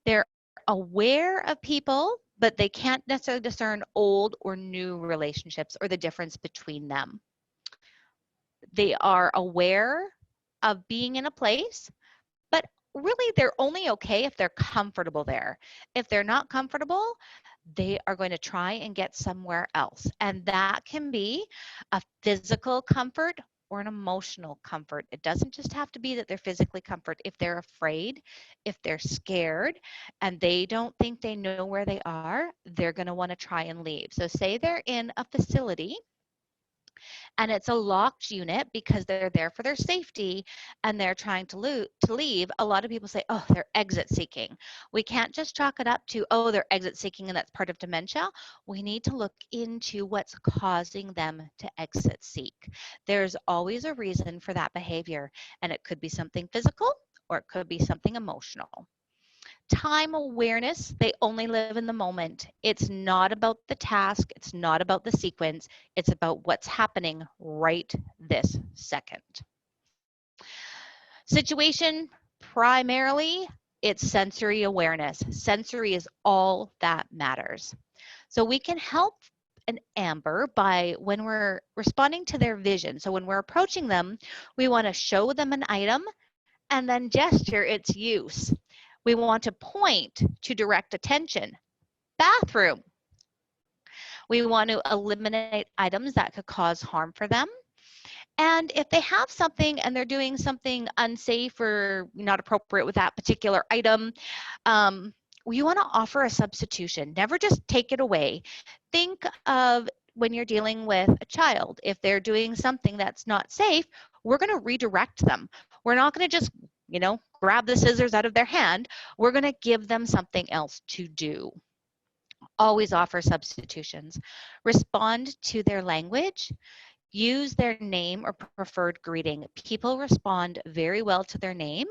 They're aware of people, but they can't necessarily discern old or new relationships or the difference between them. They are aware of being in a place, but really they're only okay if they're comfortable there. If they're not comfortable, they are going to try and get somewhere else. And that can be a physical comfort or an emotional comfort. It doesn't just have to be that they're physically comfort. If they're afraid, if they're scared, and they don't think they know where they are, they're going to want to try and leave. So say they're in a facility and it's a locked unit because they're there for their safety and they're trying to leave. A lot of people say, oh, they're exit seeking. We can't just chalk it up to, oh, they're exit seeking and that's part of dementia. We need to look into what's causing them to exit seek. There's always a reason for that behavior, and it could be something physical or it could be something emotional. Time awareness, they only live in the moment. It's not about the task, it's not about the sequence, it's about what's happening right this second. Situation, primarily, it's sensory awareness. Sensory is all that matters. So we can help an Amber by when we're responding to their vision. So when we're approaching them, we want to show them an item and then gesture its use. We want to point to direct attention. Bathroom. We want to eliminate items that could cause harm for them. And if they have something and they're doing something unsafe or not appropriate with that particular item, you want to offer a substitution. Never just take it away. Think of when you're dealing with a child. If they're doing something that's not safe, we're going to redirect them. We're not going to just, grab the scissors out of their hand. We're going to give them something else to do. Always offer substitutions. Respond to their language. Use their name or preferred greeting. People respond very well to their name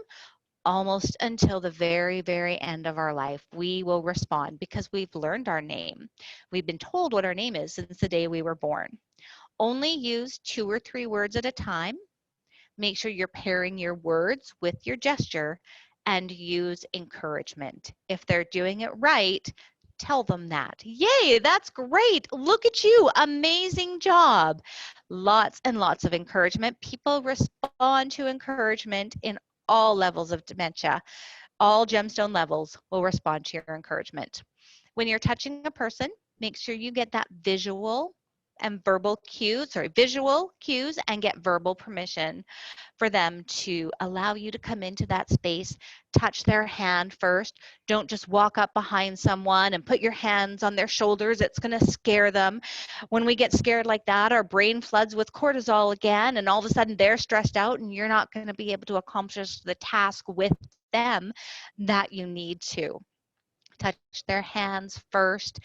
almost until the very, very end of our life. We will respond because we've learned our name. We've been told what our name is since the day we were born. Only use 2 or 3 words at a time. Make sure you're pairing your words with your gesture and use encouragement. If they're doing it right, tell them that. Yay, that's great. Look at you. Amazing job. Lots and lots of encouragement. People respond to encouragement in all levels of dementia. All gemstone levels will respond to your encouragement. When you're touching a person, make sure you get that visual and verbal cues, visual cues and get verbal permission for them to allow you to come into that space, touch their hand first. Don't just walk up behind someone and put your hands on their shoulders. It's going to scare them. When we get scared like that, our brain floods with cortisol again, and all of a sudden they're stressed out and you're not going to be able to accomplish the task with them that you need to. Touch their hands first.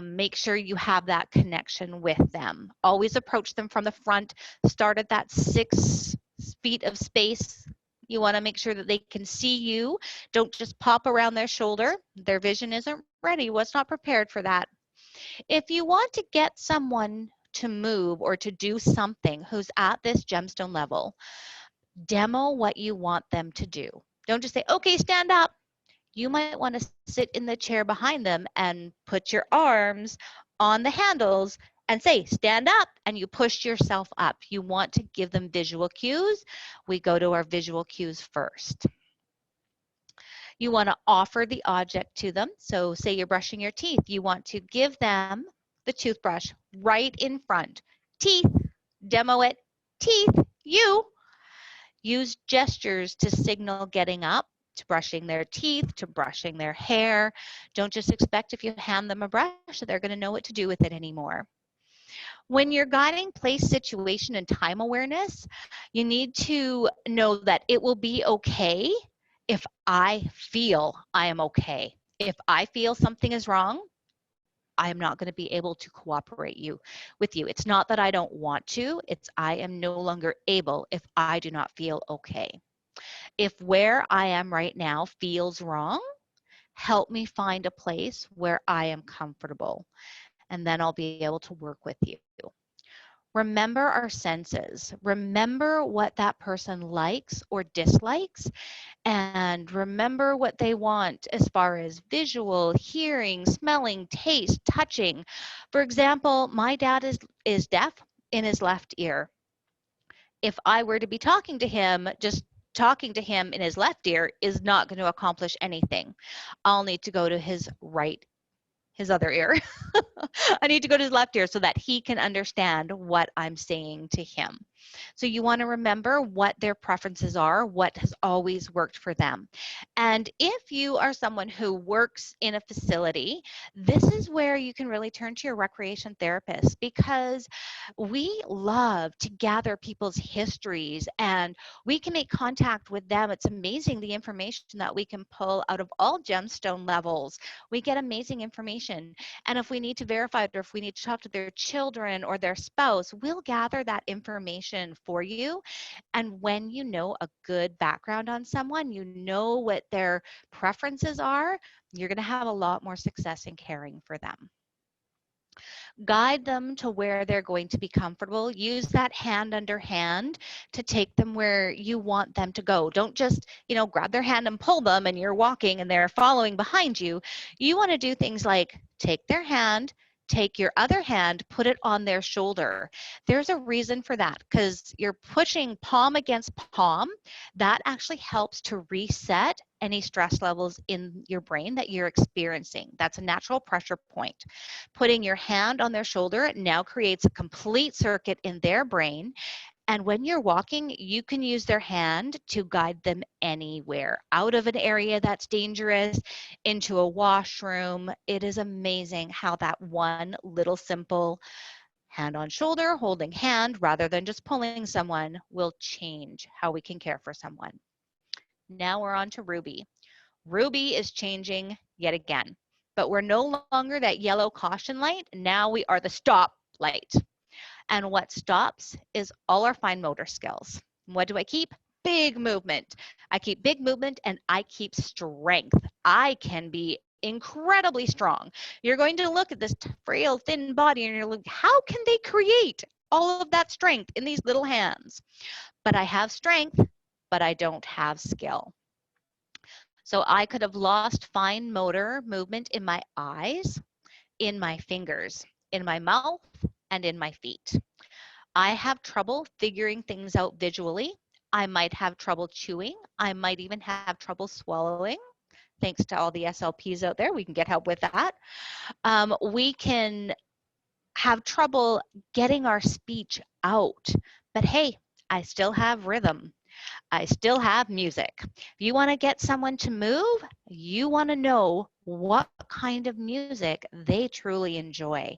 Make sure you have that connection with them. Always approach them from the front. Start at that 6 feet of space. You want to make sure that they can see you. Don't just pop around their shoulder. Their vision isn't ready, was not prepared for that. If you want to get someone to move or to do something who's at this gemstone level, demo what you want them to do. Don't just say, okay, stand up. You might want to sit in the chair behind them and put your arms on the handles and say, stand up, and you push yourself up. You want to give them visual cues. We go to our visual cues first. You want to offer the object to them. So say you're brushing your teeth. You want to give them the toothbrush right in front. Teeth, demo it. Teeth, you. Use gestures to signal getting up, to brushing their teeth, to brushing their hair. Don't just expect if you hand them a brush that they're going to know what to do with it anymore. When you're guiding place, situation, and time awareness, you need to know that it will be okay if I feel I am okay. If I feel something is wrong, I am not going to be able to cooperate with you. It's not that I don't want to, it's I am no longer able if I do not feel okay. If where I am right now feels wrong, help me find a place where I am comfortable, and then I'll be able to work with you. Remember our senses. Remember what that person likes or dislikes, and remember what they want as far as visual, hearing, smelling, taste, touching. For example, my dad is deaf in his left ear. If I were to be talking to him, just talking to him in his left ear is not going to accomplish anything. I'll need to go to his other ear. I need to go to his left ear so that he can understand what I'm saying to him. So you want to remember what their preferences are, what has always worked for them. And if you are someone who works in a facility, this is where you can really turn to your recreation therapist, because we love to gather people's histories and we can make contact with them. It's amazing the information that we can pull out of all gemstone levels. We get amazing information. And if we need to verify it, or if we need to talk to their children or their spouse, we'll gather that information for you. And when you know a good background on someone, you know what their preferences are, you're going to have a lot more success in caring for them. Guide them to where they're going to be comfortable. Use that hand under hand to take them where you want them to go. Don't just, grab their hand and pull them and you're walking and they're following behind you. You want to do things like take their hand, take your other hand, put it on their shoulder. There's a reason for that, because you're pushing palm against palm. That actually helps to reset any stress levels in your brain that you're experiencing. That's a natural pressure point. Putting your hand on their shoulder now creates a complete circuit in their brain, And when you're walking, you can use their hand to guide them anywhere, out of an area that's dangerous, into a washroom. It is amazing how that one little simple hand on shoulder, holding hand, rather than just pulling someone, will change how we can care for someone. Now we're on to Ruby. Ruby is changing yet again, but we're no longer that yellow caution light. Now we are the stop light. And what stops is all our fine motor skills. What do I keep? Big movement. I keep big movement and I keep strength. I can be incredibly strong. You're going to look at this frail, thin body and you're like, how can they create all of that strength in these little hands? But I have strength, but I don't have skill. So I could have lost fine motor movement in my eyes, in my fingers, in my mouth, and in my feet. I have trouble figuring things out visually. I might have trouble chewing. I might even have trouble swallowing. Thanks to all the SLPs out there, we can get help with that. We can have trouble getting our speech out. But hey, I still have rhythm. I still have music. If you want to get someone to move, you want to know what kind of music they truly enjoy.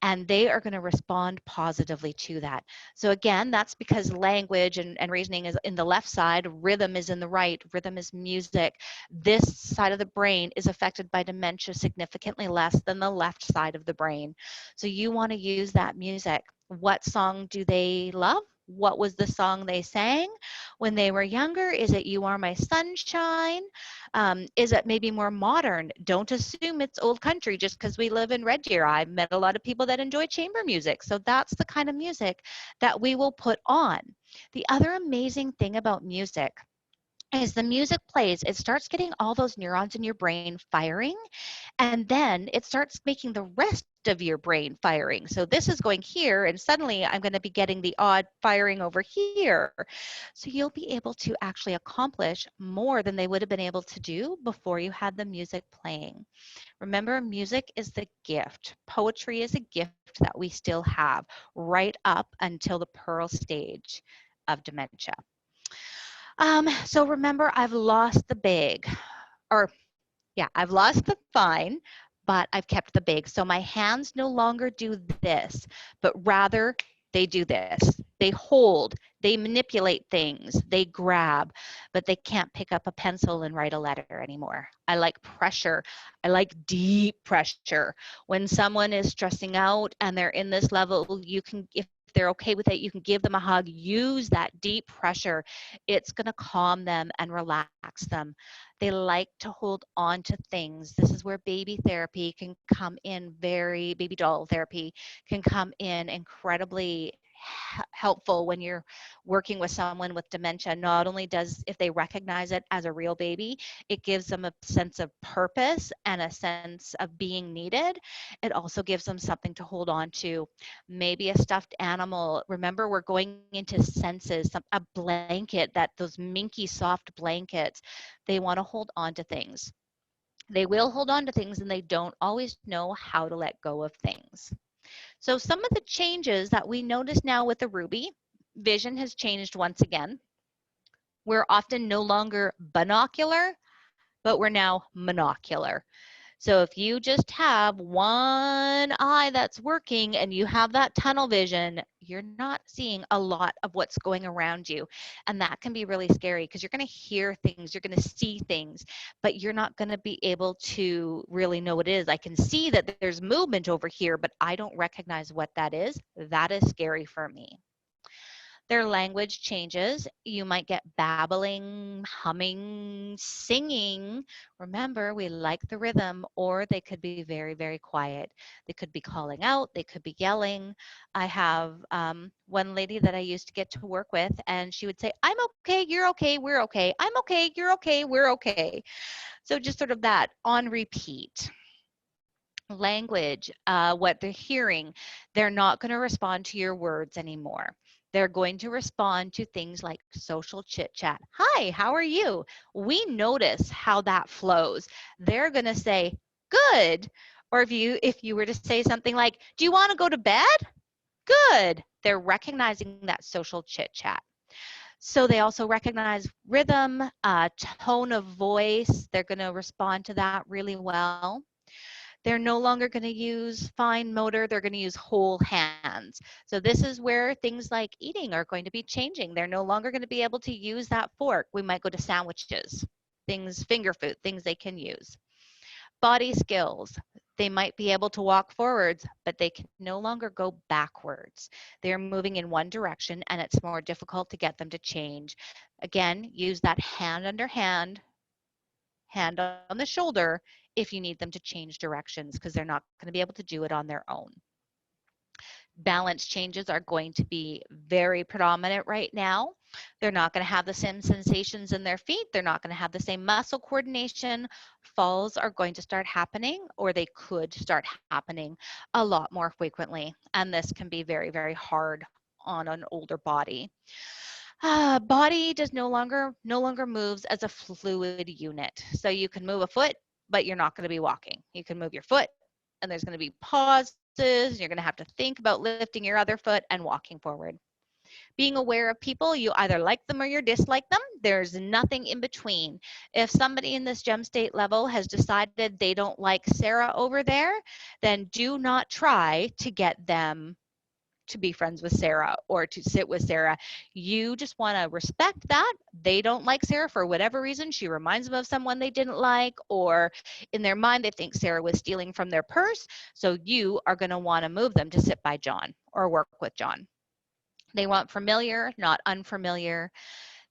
And they are going to respond positively to that. So again, that's because language and reasoning is in the left side, rhythm is in the right, rhythm is music. This side of the brain is affected by dementia significantly less than the left side of the brain. So you want to use that music. What song do they love? What was the song they sang when they were younger? Is it You Are My Sunshine? Is it maybe more modern? Don't assume it's old country just because we live in Red Deer. I've met a lot of people that enjoy chamber music. So that's the kind of music that we will put on. The other amazing thing about music is the music plays, it starts getting all those neurons in your brain firing, and then it starts making the rest of your brain firing. So this is going here, and suddenly I'm going to be getting the odd firing over here. So you'll be able to actually accomplish more than they would have been able to do before you had the music playing. Remember, music is the gift. Poetry is a gift that we still have right up until the pearl stage of dementia. So remember, I've lost the big, or yeah, I've lost the fine, but I've kept the big. So my hands no longer do this, but rather they do this. They hold, they manipulate things, they grab, but they can't pick up a pencil and write a letter anymore. I like pressure. I like deep pressure. When someone is stressing out and they're in this level, you can, if they're okay with it, you can give them a hug. Use that deep pressure. It's going to calm them and relax them. They like to hold on to things. This is where baby therapy can come in, baby doll therapy can come in incredibly helpful when you're working with someone with dementia. Not only does, if they recognize it as a real baby, it gives them a sense of purpose and a sense of being needed. It also gives them something to hold on to. Maybe a stuffed animal. Remember, we're going into senses, a blanket, those minky soft blankets. They want to hold on to things. They will hold on to things and they don't always know how to let go of things. So some of the changes that we notice now with the Ruby, vision has changed once again. We're often no longer binocular, but we're now monocular. So if you just have one eye that's working and you have that tunnel vision, you're not seeing a lot of what's going around you. And that can be really scary because you're going to hear things, you're going to see things, but you're not going to be able to really know what it is. I can see that there's movement over here, but I don't recognize what that is. That is scary for me. Their language changes. You might get babbling, humming, singing. Remember, we like the rhythm, or they could be very, very quiet. They could be calling out, they could be yelling. I have one lady that I used to get to work with, and she would say, I'm okay, you're okay, we're okay. I'm okay, you're okay, we're okay. So just sort of that on repeat. Language, what they're hearing, they're not going to respond to your words anymore. They're going to respond to things like social chit chat. Hi, how are you? We notice how that flows. They're going to say, good. Or if you were to say something like, do you want to go to bed? Good. They're recognizing that social chit chat. So they also recognize rhythm, tone of voice. They're going to respond to that really well. They're no longer going to use fine motor. They're going to use whole hands. So this is where things like eating are going to be changing. They're no longer going to be able to use that fork. We might go to sandwiches, things, finger food, things they can use. Body skills. They might be able to walk forwards, but they can no longer go backwards. They're moving in one direction, and it's more difficult to get them to change. Again, use that hand under hand, hand on the shoulder, if you need them to change directions, because they're not going to be able to do it on their own. Balance changes are going to be very predominant right now. They're not going to have the same sensations in their feet. They're not going to have the same muscle coordination. Falls are going to start happening, or they could start happening a lot more frequently. And this can be very, very hard on an older body. Body does no longer moves as a fluid unit. So you can move a foot, but you're not going to be walking. You can move your foot, and there's going to be pauses. You're going to have to think about lifting your other foot and walking forward. Being aware of people, you either like them or you dislike them. There's nothing in between. If somebody in this gem state level has decided they don't like Sarah over there, then do not try to get them to be friends with Sarah or to sit with Sarah. You just want to respect that. They don't like Sarah for whatever reason. She reminds them of someone they didn't like, or in their mind, they think Sarah was stealing from their purse. So you are going to want to move them to sit by John or work with John. They want familiar, not unfamiliar.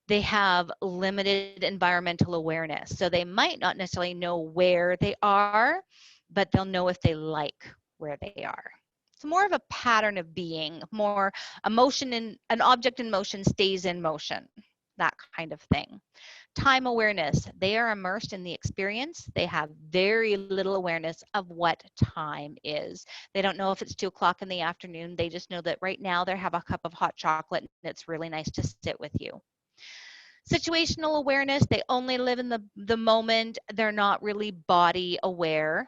They have limited environmental awareness. So they might not necessarily know where they are, but they'll know if they like where they are. It's more of a pattern of being, more emotion in an object in motion stays in motion, that kind of thing. Time awareness, they are immersed in the experience. They have very little awareness of what time is. They don't know if it's 2 o'clock in the afternoon. They just know that right now they have a cup of hot chocolate and it's really nice to sit with you. Situational awareness, they only live in the moment. They're not really body aware.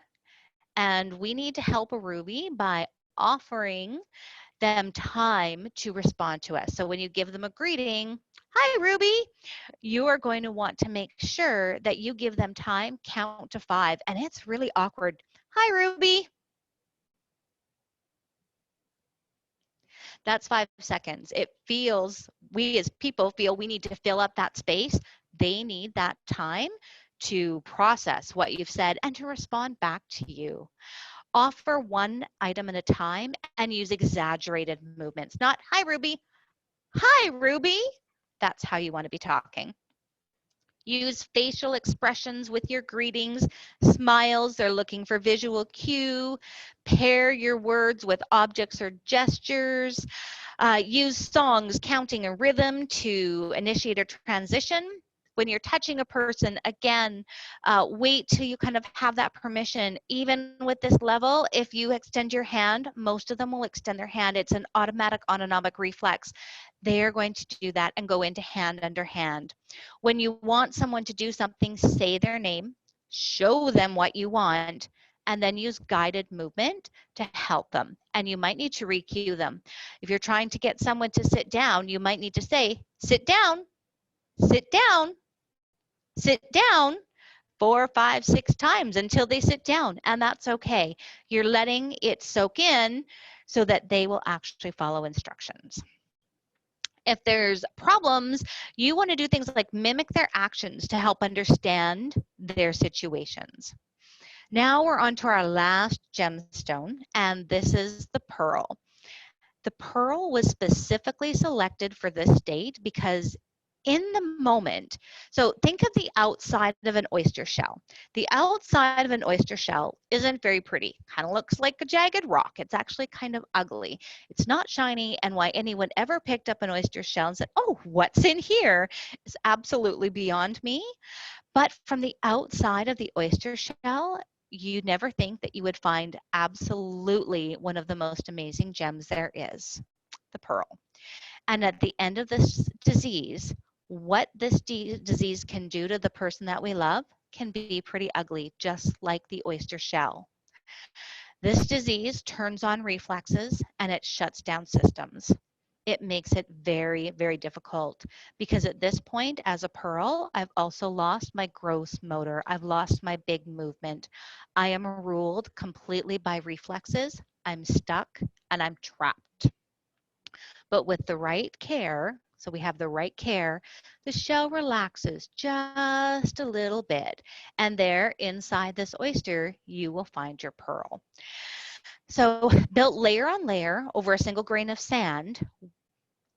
And we need to help a Ruby by offering them time to respond to us. So when you give them a greeting, hi Ruby, you are going to want to make sure that you give them time, count to 5. And it's really awkward. Hi Ruby. That's 5 seconds. It feels, we as people feel we need to fill up that space. They need that time to process what you've said and to respond back to you. Offer one item at a time and use exaggerated movements, not hi Ruby, hi Ruby. That's how you want to be talking. Use facial expressions with your greetings. Smiles, they're looking for visual cue. Pair your words with objects or gestures. Use songs, counting, and rhythm to initiate a transition. When you're touching a person, again, wait till you kind of have that permission. Even with this level, if you extend your hand, most of them will extend their hand. It's an automatic autonomic reflex. They are going to do that and go into hand under hand. When you want someone to do something, say their name, show them what you want, and then use guided movement to help them. And you might need to re-cue them. If you're trying to get someone to sit down, you might need to say, sit down, sit down, sit down 4, 5, 6 times until they sit down, and that's okay. You're letting it soak in so that they will actually follow instructions. If there's problems, you want to do things like mimic their actions to help understand their situations. Now we're on to our last gemstone, and this is the pearl. The pearl was specifically selected for this state because in the moment, so think of the outside of an oyster shell. The outside of an oyster shell isn't very pretty, kind of looks like a jagged rock. It's actually kind of ugly. It's not shiny, and why anyone ever picked up an oyster shell and said, oh, what's in here, is absolutely beyond me. But from the outside of the oyster shell, you'd never think that you would find absolutely one of the most amazing gems there is, the pearl. And at the end of this disease, what this disease can do to the person that we love can be pretty ugly, just like the oyster shell. This disease turns on reflexes and it shuts down systems. It makes it very, very difficult because at this point, as a pearl, I've also lost my gross motor. I've lost my big movement. I am ruled completely by reflexes. I'm stuck and I'm trapped. But with the right care, so we have the right care, the shell relaxes just a little bit. And there inside this oyster, you will find your pearl. So built layer on layer over a single grain of sand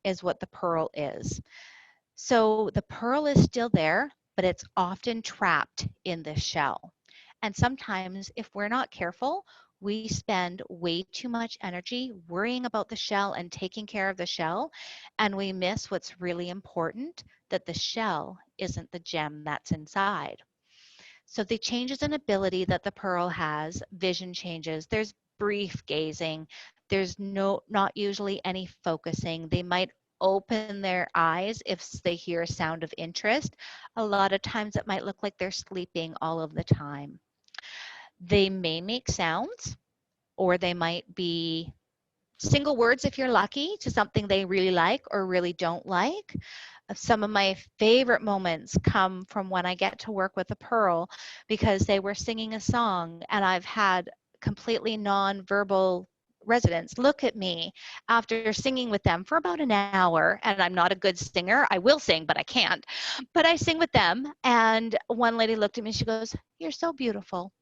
is what the pearl is. So the pearl is still there, but it's often trapped in the shell. And sometimes, if we're not careful, we spend way too much energy worrying about the shell and taking care of the shell, and we miss what's really important, that the shell isn't the gem that's inside. So the changes in ability that the pearl has, vision changes, there's brief gazing, there's not usually any focusing. They might open their eyes if they hear a sound of interest. A lot of times it might look like they're sleeping all of the time. They may make sounds, or they might be single words if you're lucky to something they really like or really don't like. Some of my favorite moments come from when I get to work with a pearl because they were singing a song and I've had completely non-verbal residents look at me after singing with them for about an hour, and I'm not a good singer. I will sing, but I can't. But I sing with them, and one lady looked at me and she goes, "You're so beautiful."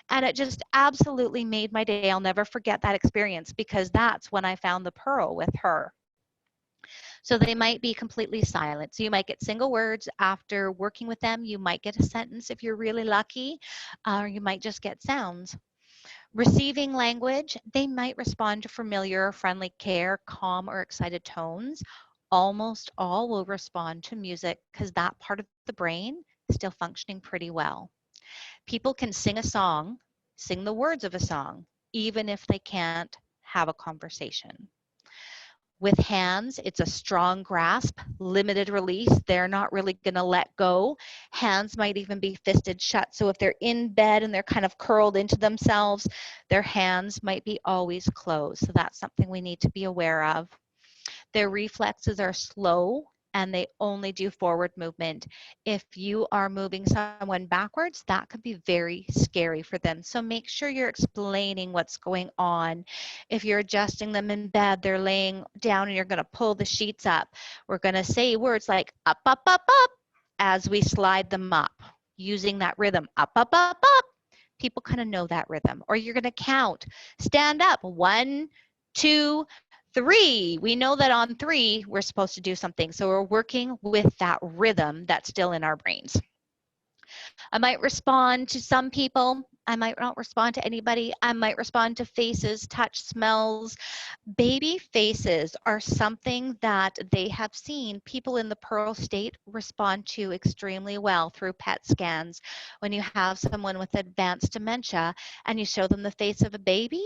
And it just absolutely made my day. I'll never forget that experience because that's when I found the pearl with her. So they might be completely silent. So you might get single words after working with them. You might get a sentence if you're really lucky, or you might just get sounds. Receiving language, they might respond to familiar or friendly care, calm or excited tones. Almost all will respond to music because that part of the brain is still functioning pretty well. People can sing a song, sing the words of a song, even if they can't have a conversation. With hands, it's a strong grasp, limited release. They're not really going to let go. Hands might even be fisted shut. So if they're in bed and they're kind of curled into themselves, their hands might be always closed. So that's something we need to be aware of. Their reflexes are slow and they only do forward movement. If you are moving someone backwards, that could be very scary for them. So make sure you're explaining what's going on. If you're adjusting them in bed, they're laying down and you're going to pull the sheets up. We're going to say words like up, up, up, up as we slide them up, using that rhythm, up, up, up, up. People kind of know that rhythm. Or you're going to count, stand up, 1, 2, 3. We know that on 3, we're supposed to do something. So we're working with that rhythm that's still in our brains. I might respond to some people. I might not respond to anybody. I might respond to faces, touch, smells. Baby faces are something that they have seen people in the pearl state respond to extremely well through PET scans. When you have someone with advanced dementia and you show them the face of a baby,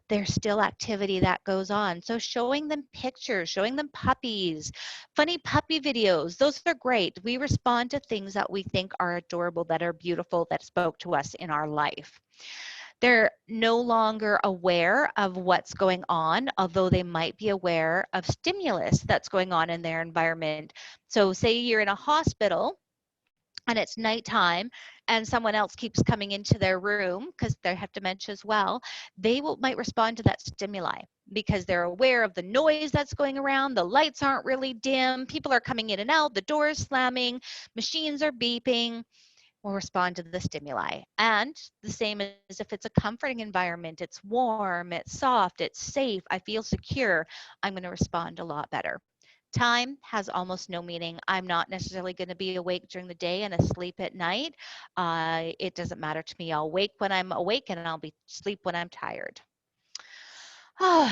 there's still activity that goes on. So showing them pictures, showing them puppies, funny puppy videos, those are great. We respond to things that we think are adorable, that are beautiful, that spoke to us in our life. They're no longer aware of what's going on, although they might be aware of stimulus that's going on in their environment. So say you're in a hospital and it's nighttime and someone else keeps coming into their room because they have dementia as well, they might respond to that stimuli because they're aware of the noise that's going around, the lights aren't really dim, people are coming in and out, the doors slamming, machines are beeping. Will respond to the stimuli. And the same as if it's a comforting environment, it's warm, it's soft, it's safe, I feel secure, I'm going to respond a lot better. Time has almost no meaning. I'm not necessarily going to be awake during the day and asleep at night. It doesn't matter to me. I'll wake when I'm awake and I'll be asleep when I'm tired.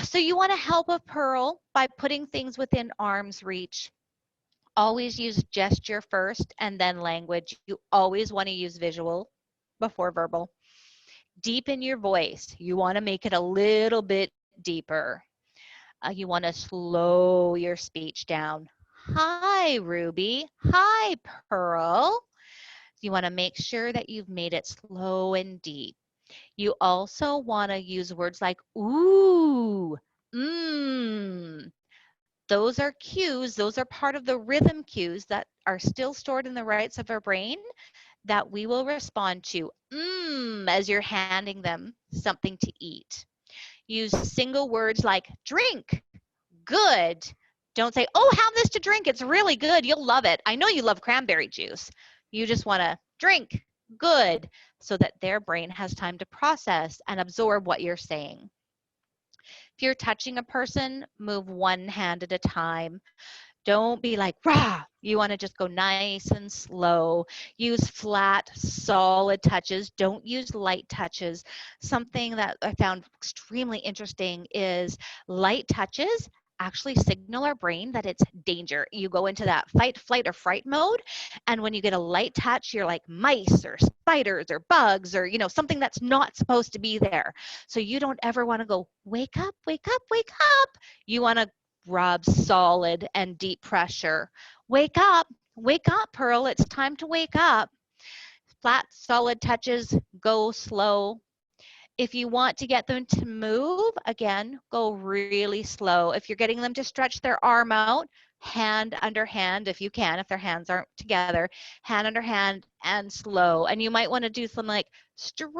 So you want to help a pearl by putting things within arm's reach. Always use gesture first and then language. You always want to use visual before verbal. Deepen your voice. You want to make it a little bit deeper. You want to slow your speech down. Hi, Ruby. Hi, Pearl. You want to make sure that you've made it slow and deep. You also want to use words like ooh, mmm. Those are cues, those are part of the rhythm cues that are still stored in the rights of our brain that we will respond to as you're handing them something to eat. Use single words like drink, good. Don't say, oh, have this to drink. It's really good. You'll love it. I know you love cranberry juice. You just want to drink, good, so that their brain has time to process and absorb what you're saying. If you're touching a person, move one hand at a time. Don't be like, rah. You want to just go nice and slow. Use flat, solid touches. Don't use light touches. Something that I found extremely interesting is light touches actually signal our brain that it's danger. You go into that fight, flight, or fright mode. And when you get a light touch, you're like mice or spiders or bugs or, something that's not supposed to be there. So you don't ever want to go, wake up, wake up, wake up. You want to rub solid and deep pressure. Wake up, Pearl. It's time to wake up. Flat, solid touches, go slow. If you want to get them to move, again, go really slow. If you're getting them to stretch their arm out, hand under hand if you can, if their hands aren't together, hand under hand and slow. And you might want to do something like stretch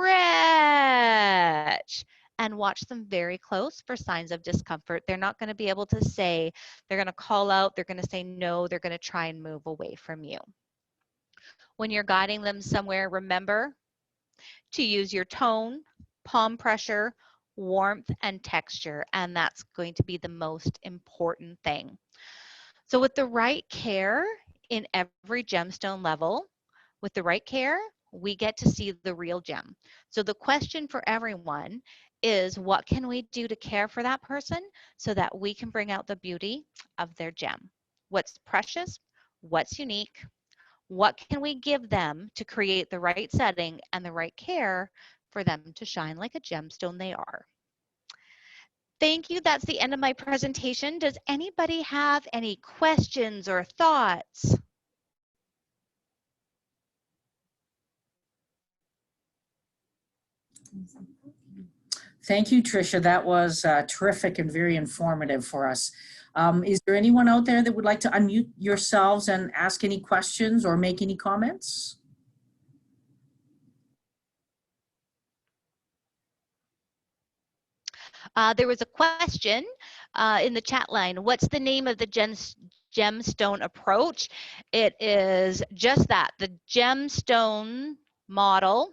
and watch them very close for signs of discomfort. They're not going to be able to say, they're going to call out, they're going to say no, they're going to try and move away from you. When you're guiding them somewhere, remember to use your tone, palm pressure, warmth, and texture, and that's going to be the most important thing. So with the right care in every gemstone level, with the right care, we get to see the real gem. So the question for everyone is, what can we do to care for that person so that we can bring out the beauty of their gem? What's precious? What's unique? What can we give them to create the right setting and the right care for them to shine like a gemstone they are? Thank you. That's the end of my presentation. Does anybody have any questions or thoughts? Thank you, Tricia. That was terrific and very informative for us. Is there anyone out there that would like to unmute yourselves and ask any questions or make any comments? There was a question in the chat line. What's the name of the gemstone approach? It is just that, the gemstone model,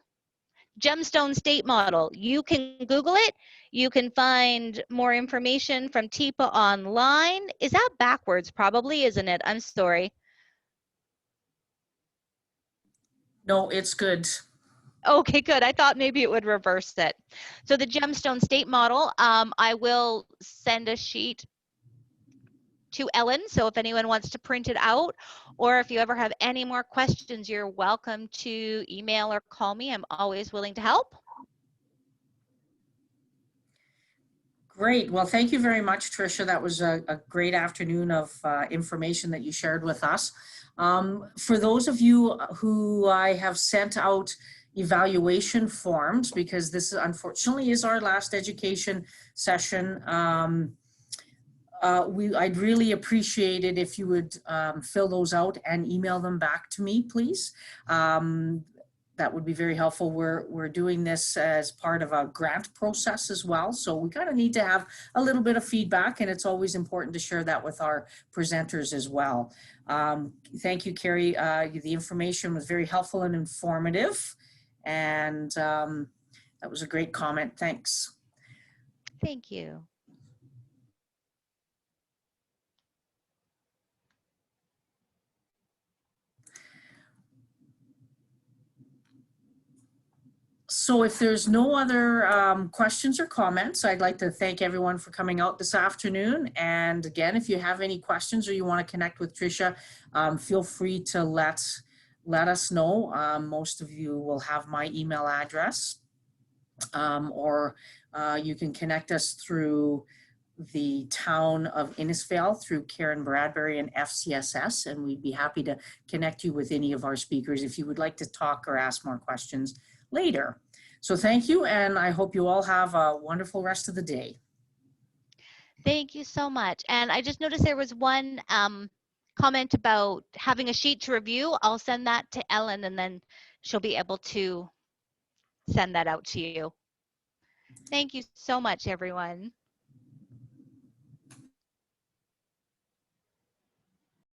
gemstone state model. You can Google it. You can find more information from TIPA online. Is that backwards? Probably, isn't it? I'm sorry. No, it's good. Okay, good. I thought maybe it would reverse it. So the gemstone state model, I will send a sheet to Ellen. So if anyone wants to print it out, or if you ever have any more questions, you're welcome to email or call me. I'm always willing to help. Great. Well, thank you very much, Tricia. That was a great afternoon of information that you shared with us. For those of you who I have sent out evaluation forms, because this unfortunately is our last education session, I'd really appreciate it if you would fill those out and email them back to me, please. That would be very helpful. We're doing this as part of a grant process as well. So we kind of need to have a little bit of feedback, and it's always important to share that with our presenters as well. Thank you, Carrie. The information was very helpful and informative, and that was a great comment. Thanks. Thank you. So if there's no other questions or comments, I'd like to thank everyone for coming out this afternoon. And again, if you have any questions or you want to connect with Tricia, feel free to let us know. Most of you will have my email address, or you can connect us through the town of Innisfail through Karen Bradbury and FCSS, and we'd be happy to connect you with any of our speakers if you would like to talk or ask more questions later. So thank you, and I hope you all have a wonderful rest of the day. Thank you so much. And I just noticed there was one comment about having a sheet to review. I'll send that to Ellen, and then she'll be able to send that out to you. Thank you so much, everyone.